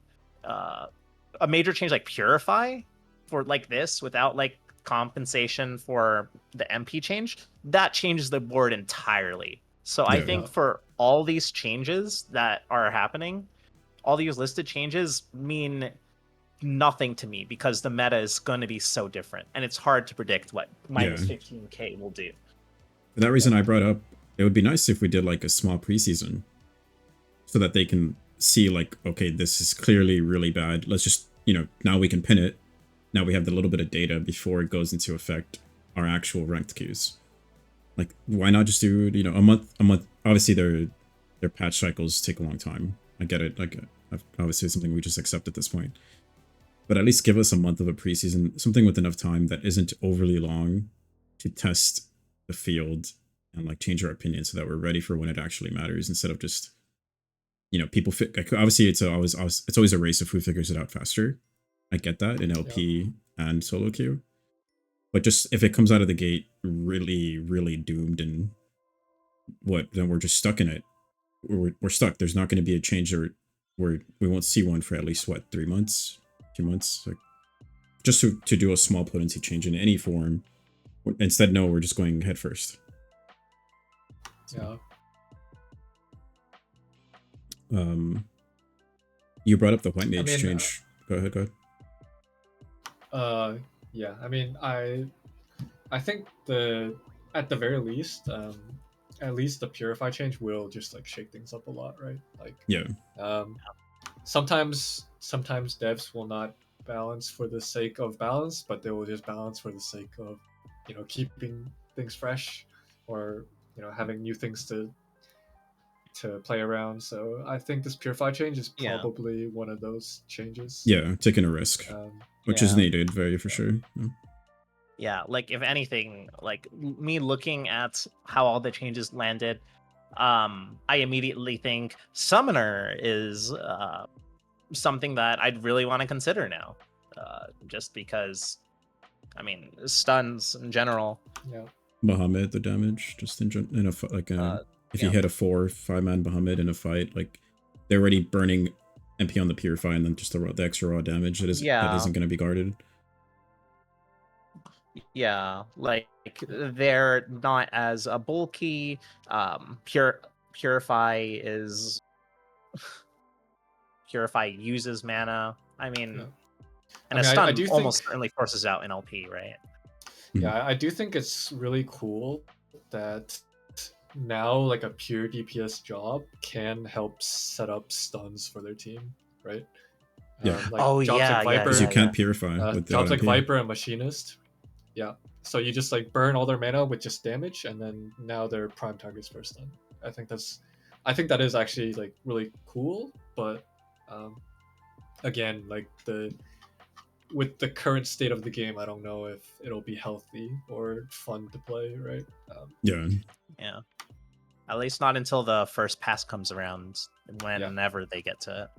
A major change like purify for like this without like compensation for the MP change, that changes the board entirely. So I Yeah. think for all these changes that are happening, all these listed changes mean nothing to me because the meta is going to be so different, and it's hard to predict what Yeah. minus 15k will do. For that reason, I brought up it would be nice if we did like a small preseason so that they can see, like, okay, this is clearly really bad. Let's just, now we can pin it. Now we have the little bit of data before it goes into effect our actual ranked queues. Like, why not just do, a month? Obviously, their patch cycles take a long time. I get it. Like, obviously, something we just accept at this point. But at least give us a month of a preseason, something with enough time that isn't overly long to test the field and like change our opinion so that we're ready for when it actually matters, instead of just, people like, obviously it's always a race of who figures it out faster. I get that in LP and solo queue. But just if it comes out of the gate really, really doomed, and then we're just stuck in it. We're stuck. There's not going to be a change, or we won't see one for at least 3 months, 2 months. Like, just to do a small potency change in any form. Instead, no, we're just going head first. Yeah. You brought up the white mage change. Go ahead. Yeah. I mean, I think at the very least, at least the purify change will just like shake things up a lot, right? Like, Yeah. Sometimes devs will not balance for the sake of balance, but they will just balance for the sake of, keeping things fresh, or having new things to play around. So I think this purify change is probably one of those changes. Yeah, taking a risk, which is needed, very for sure. Yeah, like if anything, like me looking at how all the changes landed, I immediately think Summoner is something that I'd really want to consider now, just because, I mean, stuns in general. Yeah. Bahamut, the damage, just in a like if you hit a 4-5 man Bahamut in a fight, like they're already burning MP on the purify, and then just the extra raw damage that isn't going to be guarded. Yeah, like they're not as bulky. Purify uses mana. I mean, and a stun almost certainly forces out an LP, right? Yeah, I do think it's really cool that now like a pure DPS job can help set up stuns for their team, right? Yeah. Like jobs like Viper, because you can't purify with jobs like MP. Viper and Machinist. Yeah, so you just like burn all their mana with just damage, and then now they're prime targets for a stun. I think that is actually like really cool, but again, like with the current state of the game, I don't know if it'll be healthy or fun to play, right? Yeah. At least not until the first pass comes around, whenever they get to it.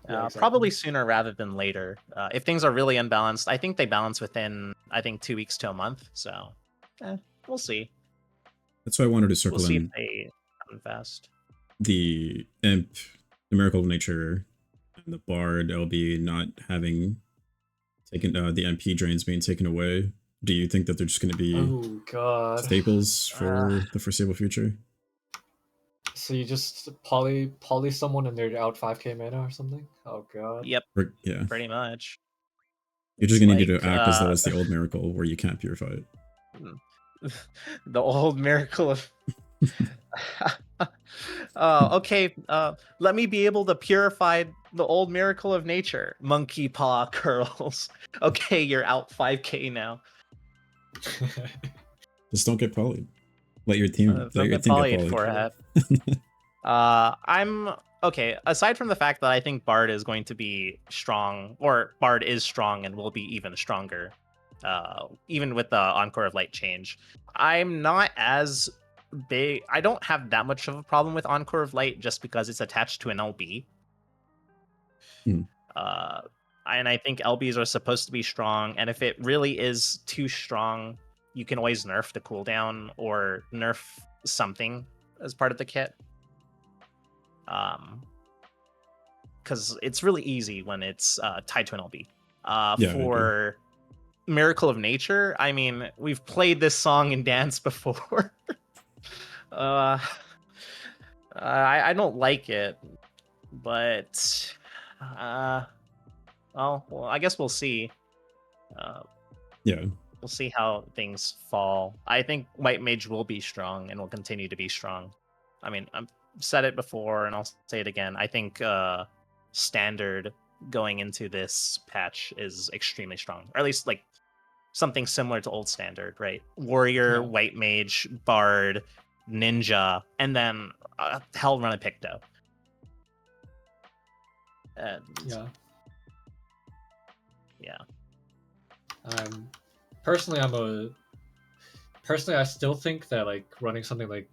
Exactly. Probably sooner rather than later. If things are really unbalanced, I think they balance within 2 weeks to a month. So, we'll see. That's why I wanted to circle we'll see in if they happen fast. The imp, the miracle of nature, and the bard LB not having taken the MP drains being taken away. Do you think that they're just going to be staples for the foreseeable future? So you just poly someone and they're out 5k mana or something? Oh god. Yep. Yeah. Pretty much. You're just going to need to act as though it's the old miracle where you can't purify it. The old miracle of Okay, let me be able to purify the old miracle of nature. Monkey paw curls. Okay, you're out 5k now. Just don't get polyed. Let your team Don't get get polyed polyed. for it. I'm okay. Aside from the fact that I think Bard is going to be strong, or Bard is strong and will be even stronger, even with the Encore of Light change, I'm not as big. I don't have that much of a problem with Encore of Light just because it's attached to an LB. Hmm. And I think LBs are supposed to be strong, and if it really is too strong, you can always nerf the cooldown or nerf something as part of the kit. Because it's really easy when it's tied to an LB. Yeah, I agree. For Miracle of Nature, I mean, we've played this song and dance before. I don't like it, but well, I guess we'll see. Yeah. We'll see how things fall. I think White Mage will be strong and will continue to be strong. I mean, I've said it before and I'll say it again. I think Standard going into this patch is extremely strong, or at least like something similar to old Standard, right? Warrior, Yeah. White Mage, Bard, Ninja, and then Hell Run a Picto. And Yeah. yeah. Personally, I still think that like running something like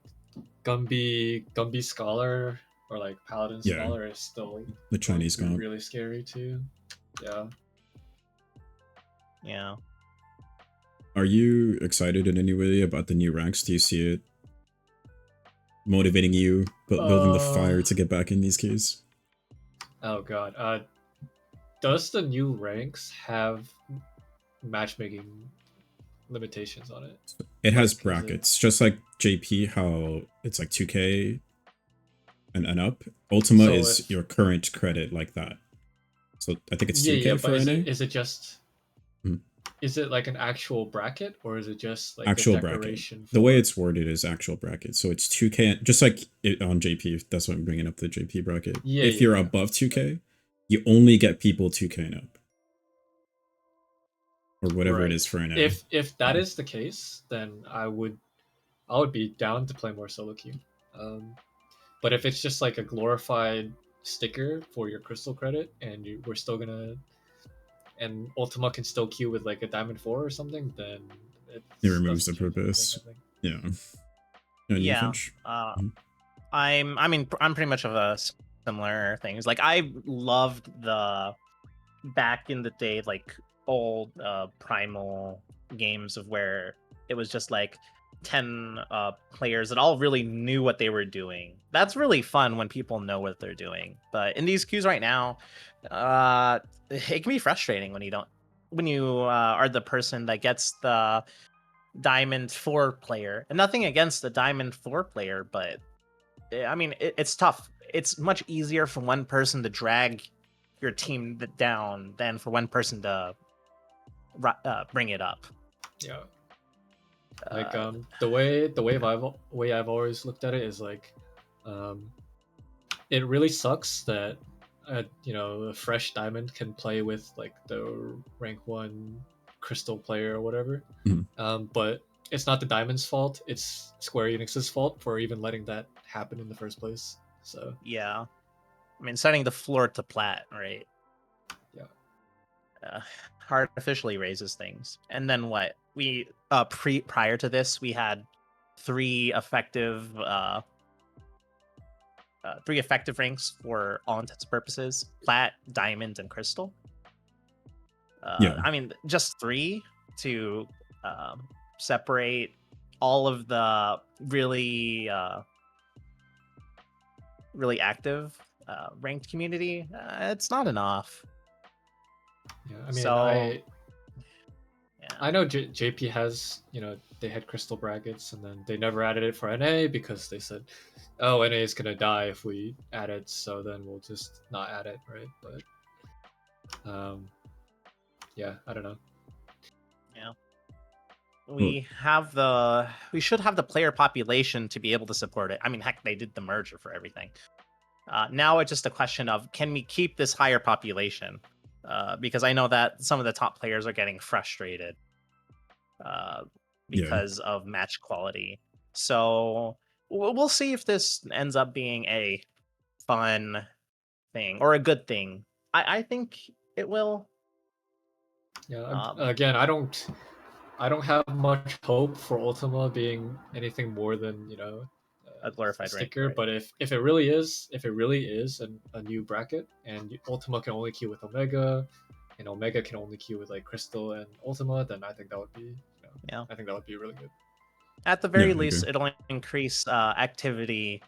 Gumby Scholar or like Paladin Yeah. Scholar is still The Chinese going to be comp. really scary too. Yeah. Yeah. Are you excited in any way about the new ranks? Do you see it motivating you, but building the fire to get back in these queues? Oh god. Does the new ranks have matchmaking limitations on it? It has Like, brackets, just like JP, how it's like 2k and up. Ultima So is if your current credit like that. So I think it's yeah, 2k but for is NA. it just Mhm. is it like an actual bracket or is it just like a Actual bracket. decoration The way for it's worded is actual bracket. So it's 2k, just like it on JP. That's why I'm bringing up the JP bracket. Yeah, If yeah, you're yeah. above 2k, you only get people 2k and up, or whatever it Right. is for NA. If that Yeah. is the case, then I would be down to play more solo queue. But if it's just like a glorified sticker for your crystal credit, and we're still gonna, and Ultima can still queue with like a Diamond 4 or something, then it It removes doesn't the change anything. purpose. I think. Yeah. And you, Yeah. Finch? Mhm. I'm pretty much of a similar things. Like I loved the back in the day, like old primal games of where it was just like 10 players that all really knew what they were doing. That's really fun when people know what they're doing. But in these queues right now, it can be frustrating when you don't, when you are the person that gets the Diamond 4 player. And nothing against the Diamond 4 player, but I mean, it's tough. It's much easier for one person to drag your team down than for one person to bring it up. Yeah. Like the way I've always looked at it is like, um, it really sucks that a fresh diamond can play with like the rank 1 crystal player or whatever. Mhm. But it's not the diamond's fault, it's Square Enix's fault for even letting that happen in the first place. So Yeah, I mean, setting the floor to plat, right? yeah. Artificially raises things. And then what we prior to this, we had three effective ranks for all intents and purposes: plat, diamond, and crystal. Yeah. I mean, just three to separate all of the really really active ranked community. It's not enough. Yeah, I mean, So yeah. I know JP has, they had crystal brackets and then they never added it for NA because they said, oh, NA is gonna die if we add it, so then we'll just not add it, right? But yeah, I don't know. Yeah. we should have the player population to be able to support it. I mean, heck, they did the merger for everything. Now it's just a question of, can we keep this higher population? Because I know that some of the top players are getting frustrated because of match quality. So we'll see if this ends up being a fun thing or a good thing. I think it will. Yeah. Again, I don't have much hope for Ultima being anything more than A glorified rank, sticker. right? But if it really is a new bracket and Ultima can only queue with Omega, and Omega can only queue with like Crystal and Ultima, then I think that would be Yeah. I think that would be really good. At the very least, it'll increase activity,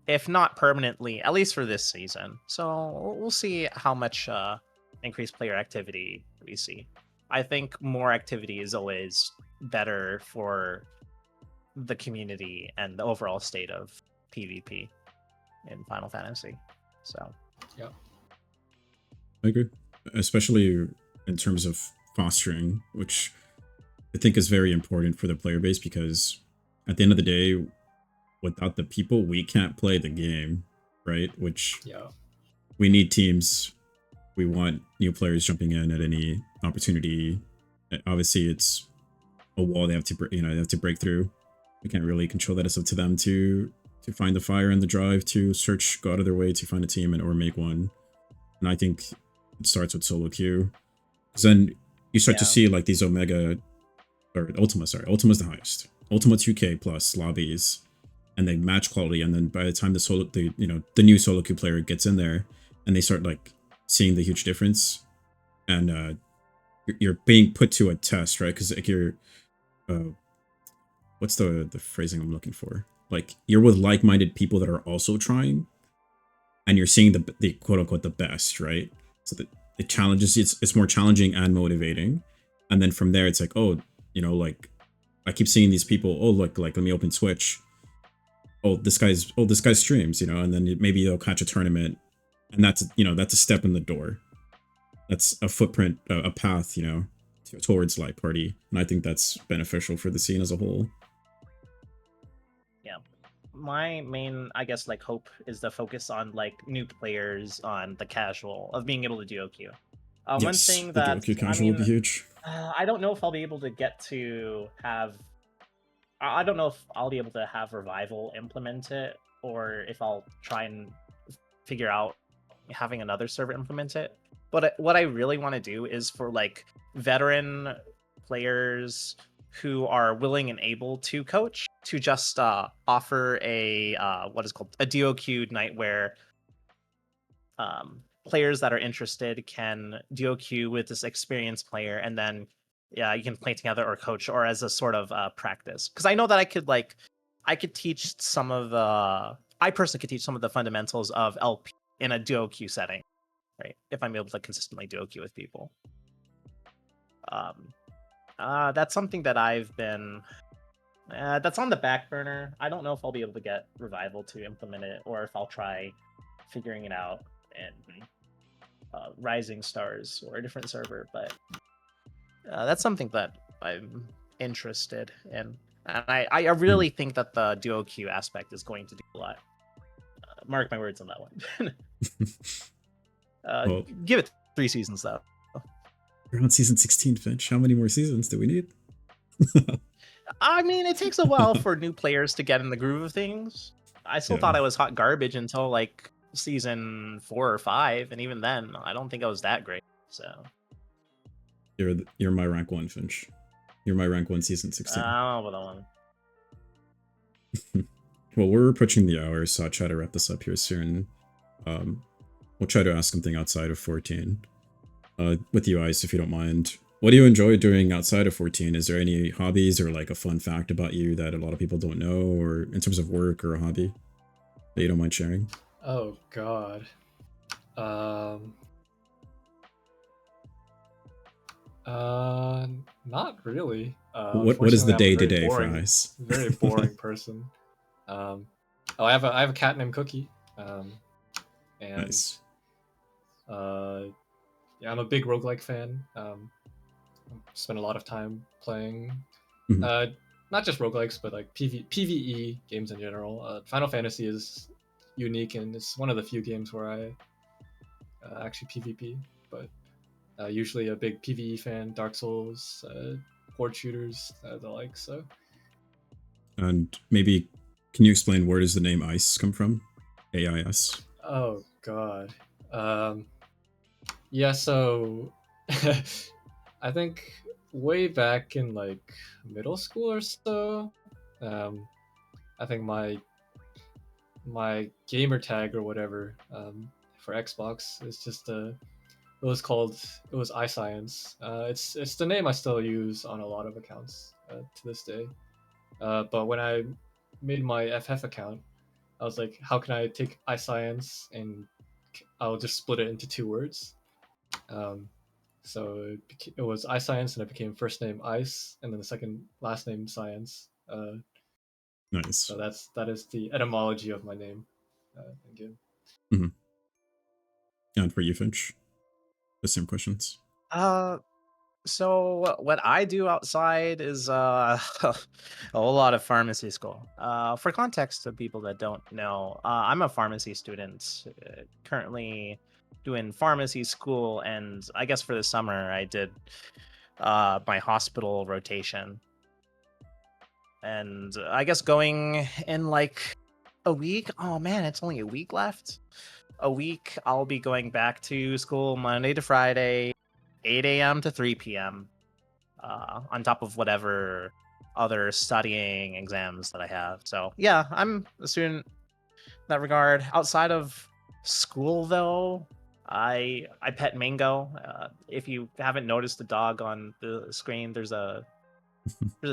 if not permanently, at least for this season. So we'll see how much increased player activity we see. I think more activity is always better for the community and the overall state of PvP in Final Fantasy. So, yeah, I agree, especially in terms of fostering, which I think is very important for the player base, because at the end of the day, without the people, we can't play the game, right? Which we need teams. We want new players jumping in at any opportunity. Obviously, it's a wall they have to, they have to break through. We can't really control that. It's up to them to find the fire and the drive to search, go out of their way to find a team and or make one. And I think it starts with solo queue, because then you start to see like these Omega or Ultima. Sorry, Ultima's the highest. Ultima 2K plus lobbies, and they match quality. And then by the time the new solo queue player gets in there, and they start like seeing the huge difference, and you're being put to a test, right? Because like you're what's the phrasing I'm looking for? Like you're with like-minded people that are also trying, and you're seeing the quote unquote the best, right? So the challenges, it's more challenging and motivating. And then from there, it's like, oh, like I keep seeing these people. Oh, look, like let me open Twitch. Oh, this guy streams, and then maybe they'll catch a tournament, and that's a step in the door. That's a footprint, a path, towards Light Party, and I think that's beneficial for the scene as a whole. Yeah, my main, I guess, like hope is the focus on like new players, on the casual of being able to do OQ. One thing that the casual would be huge. I don't know if I'll be able to get to have. I don't know if I'll be able to have Revival implement it, or if I'll try and figure out having another server implement it. But what I really want to do is for like veteran players who are willing and able to coach to just offer a what is called a DOQ night where players that are interested can DOQ with this experienced player, and then you can play together or coach or as a sort of practice. Because I know that I could teach some of the I personally could teach some of the fundamentals of LP in a DOQ setting, right? If I'm able to consistently DOQ with people. That's something that I've been that's on the back burner. I don't know if I'll be able to get Revival to implement it, or if I'll try figuring it out in Rising Stars or a different server, but that's something that I'm interested in, and I really think that the duo queue aspect is going to do a lot. Mark my words on that one. Well, give it 3 seasons though. We're on season 16, Finch. How many more seasons do we need? I mean, it takes a while for new players to get in the groove of things. I still thought I was hot garbage until like season 4 or 5, and even then, I don't think I was that great. So you're my rank 1, Finch. You're my rank 1 season 16. I don't know about that one. Well, we're approaching the hour, so I'll try to wrap this up here soon. We'll try to ask something outside of 14. With you, Ice, if you don't mind. What do you enjoy doing outside of 14? Is there any hobbies or like a fun fact about you that a lot of people don't know, or in terms of work or a hobby that you don't mind sharing? Oh God. Not really. What is the day to day for Ice? Very boring person. I have a cat named Cookie. And nice. yeah, I'm a big roguelike fan. Spend a lot of time playing Mhm. Not just roguelikes, but like PvE games in general. Final Fantasy is unique, and it's one of the few games where I actually PvP. But usually a big PvE fan. Dark Souls, horde shooters, the like. So And maybe can you explain where does the name Ice come from? AIS. oh god, um, yeah. So I think way back in like middle school or so, um, I think my gamer tag or whatever for Xbox is just it was iScience. It's the name I still use on a lot of accounts to this day. But when I made my FF account, I was like, how can I take iScience and I'll just split it into two words. Um, so it was iScience and it became first name Ice and then the second last name Science. Nice. So that is the etymology of my name in game. Hmm. And for you, Finch, the same questions. Uh, so what I do outside is a whole lot of pharmacy school. For context of people that don't know, I'm a pharmacy student, currently doing pharmacy school, and I guess for the summer I did my hospital rotation, and I guess going in like a week. Oh man, it's only a week left. A week, I'll be going back to school Monday to Friday, 8 a.m. to 3 p.m. On top of whatever other studying exams that I have. So yeah, I'm a student in that regard. Outside of school, though, I pet Mango. If you haven't noticed the dog on the screen, there's a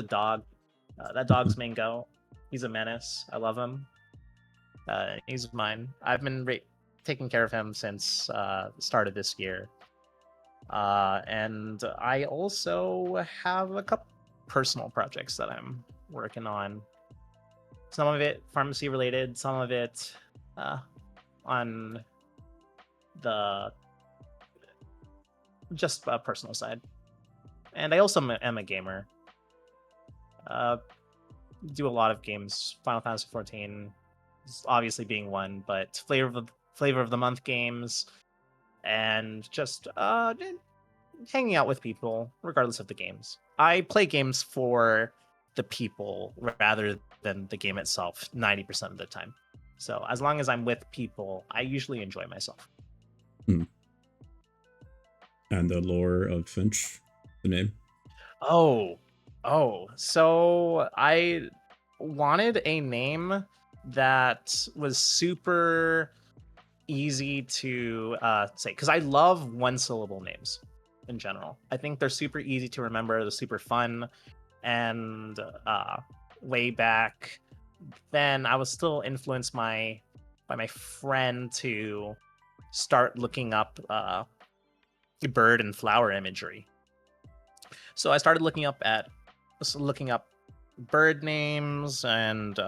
dog. That dog's Mango. He's a menace. I love him. He's mine. I've been taking care of him since the start of this year. And I also have a couple personal projects that I'm working on. Some of it pharmacy related, some of it on the just personal side. And I also am a gamer. Do a lot of games. Final Fantasy 14 is obviously being one, but flavor of the month games, and just hanging out with people, regardless of the games. I play games for the people rather than the game itself 90% of the time. So as long as I'm with people, I usually enjoy myself. Hmm. And the lore of Finch, the name. Oh, so I wanted a name that was super easy to say, because I love one syllable names in general. I think they're super easy to remember, they're super fun. And way back then, I was still influenced by my friend to start looking up bird and flower imagery. So I started looking up bird names and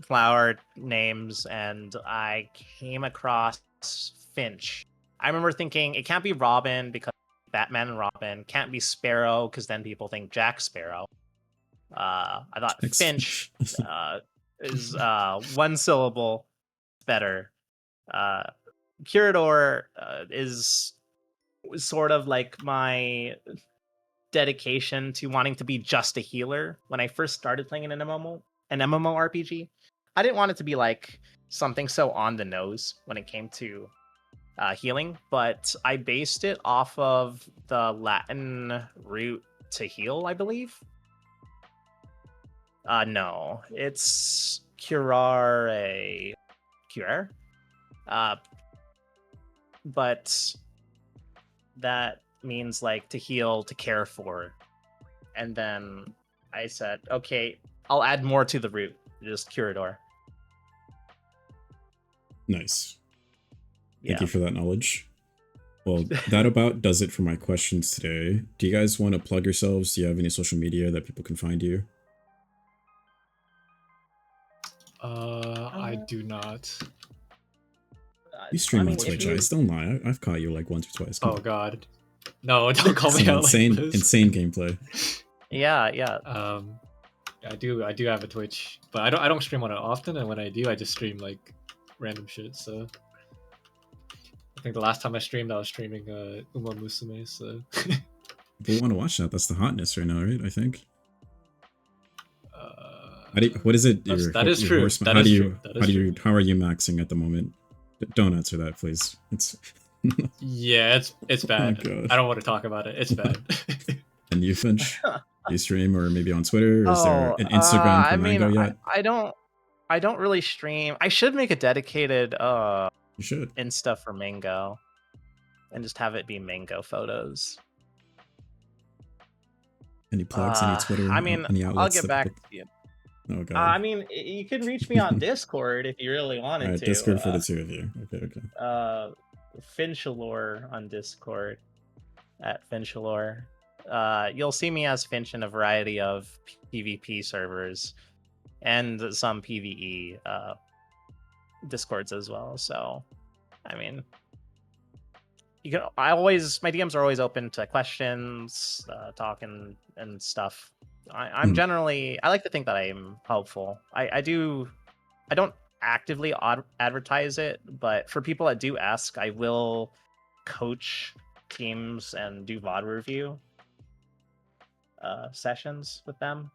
flower names, and I came across Finch. I remember thinking it can't be Robin because Batman and Robin, can't be Sparrow because then people think Jack Sparrow. I thought Thanks, Finch is one syllable better. Uh, Curador is sort of like my dedication to wanting to be just a healer. When I first started playing an MMORPG, I didn't want it to be like something so on the nose when it came to healing, but I based it off of the Latin root to heal, I believe. No, it's curar. Uh, but that means like to heal, to care for. And then I said, okay, I'll add more to the root, just curador. Nice. Thank Yeah. you for that knowledge. Well, that about does it for my questions today. Do you guys want to plug yourselves? Do you have any social media that people can find you? I do not. You stream on if Twitch, you Ice. Don't lie. I've caught you like once or twice. Come Oh on. god. No, don't call me Some out like this. insane gameplay. Yeah, yeah. I do have a Twitch, but I don't stream on it often, and when I do, I just stream like random shit. So I think the last time I streamed, I was streaming Uma Musume. So People want to watch that. That's the hotness right now, right? I think. uh, What is it? that is your true. horse. That How is do you true. That is true. how are you maxing at the moment? Don't answer that, please. It's Yeah, it's bad. God. I don't want to talk about it. It's bad. And you, Finch? Do you stream or maybe on Twitter? Is there Oh, an Instagram for I mean, Mango yet? I don't really stream. I should make a dedicated You should. Insta for Mango, and just have it be Mango photos. Any plugs? Any Twitter? I mean, any outlets? I'll get that back people- to you. Oh god. I mean, you can reach me on Discord if you really wanted All right, to. Discord for the two of you. Okay. Finchalore on Discord at Finchalore. You'll see me as Finch in a variety of PvP servers and some PvE Discords as well. So, I mean, you can. My DMs are always open to questions, talking and stuff. I'm generally. I like to think that I'm helpful. I don't actively advertise it, but for people that do ask, I will coach teams and do VOD review sessions with them.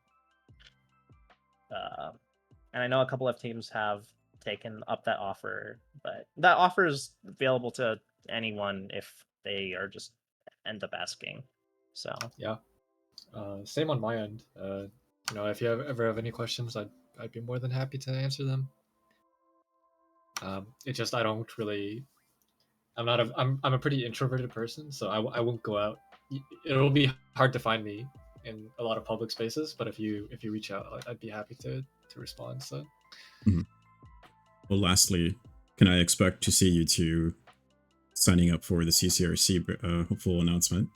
And I know a couple of teams have taken up that offer, but that offer is available to anyone if they are just end up asking. So Yeah. Same on my end. If you ever have any questions, I'd be more than happy to answer them. It's just I don't really. I'm a pretty introverted person, so I won't go out. It'll be hard to find me in a lot of public spaces, but if you reach out, I'd be happy to respond. So. Well, lastly, can I expect to see you two signing up for the CCRC hopeful announcement?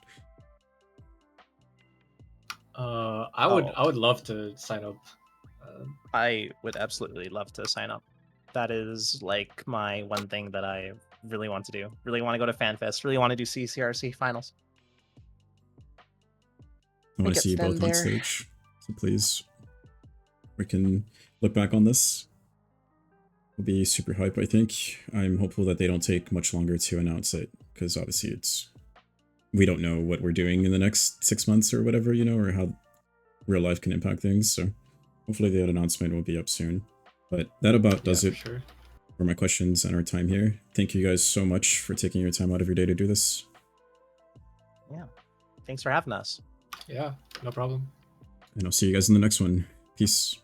I would love to sign up. I would absolutely love to sign up. That is like my one thing that I really want to do. Really want to go to FanFest. Really want to do CCRC finals. I want to think see you it's both them on there. stage. So please, we can look back on this. It'll be super hype, I think. I'm hopeful that they don't take much longer to announce it, because obviously we don't know what we're doing in the next 6 months or whatever, or how real life can impact things. So hopefully the announcement will be up soon. But that about does it Sure. for my questions and our time here. Thank you guys so much for taking your time out of your day to do this. Yeah. Thanks for having us. Yeah, no problem. And I'll see you guys in the next one. Peace.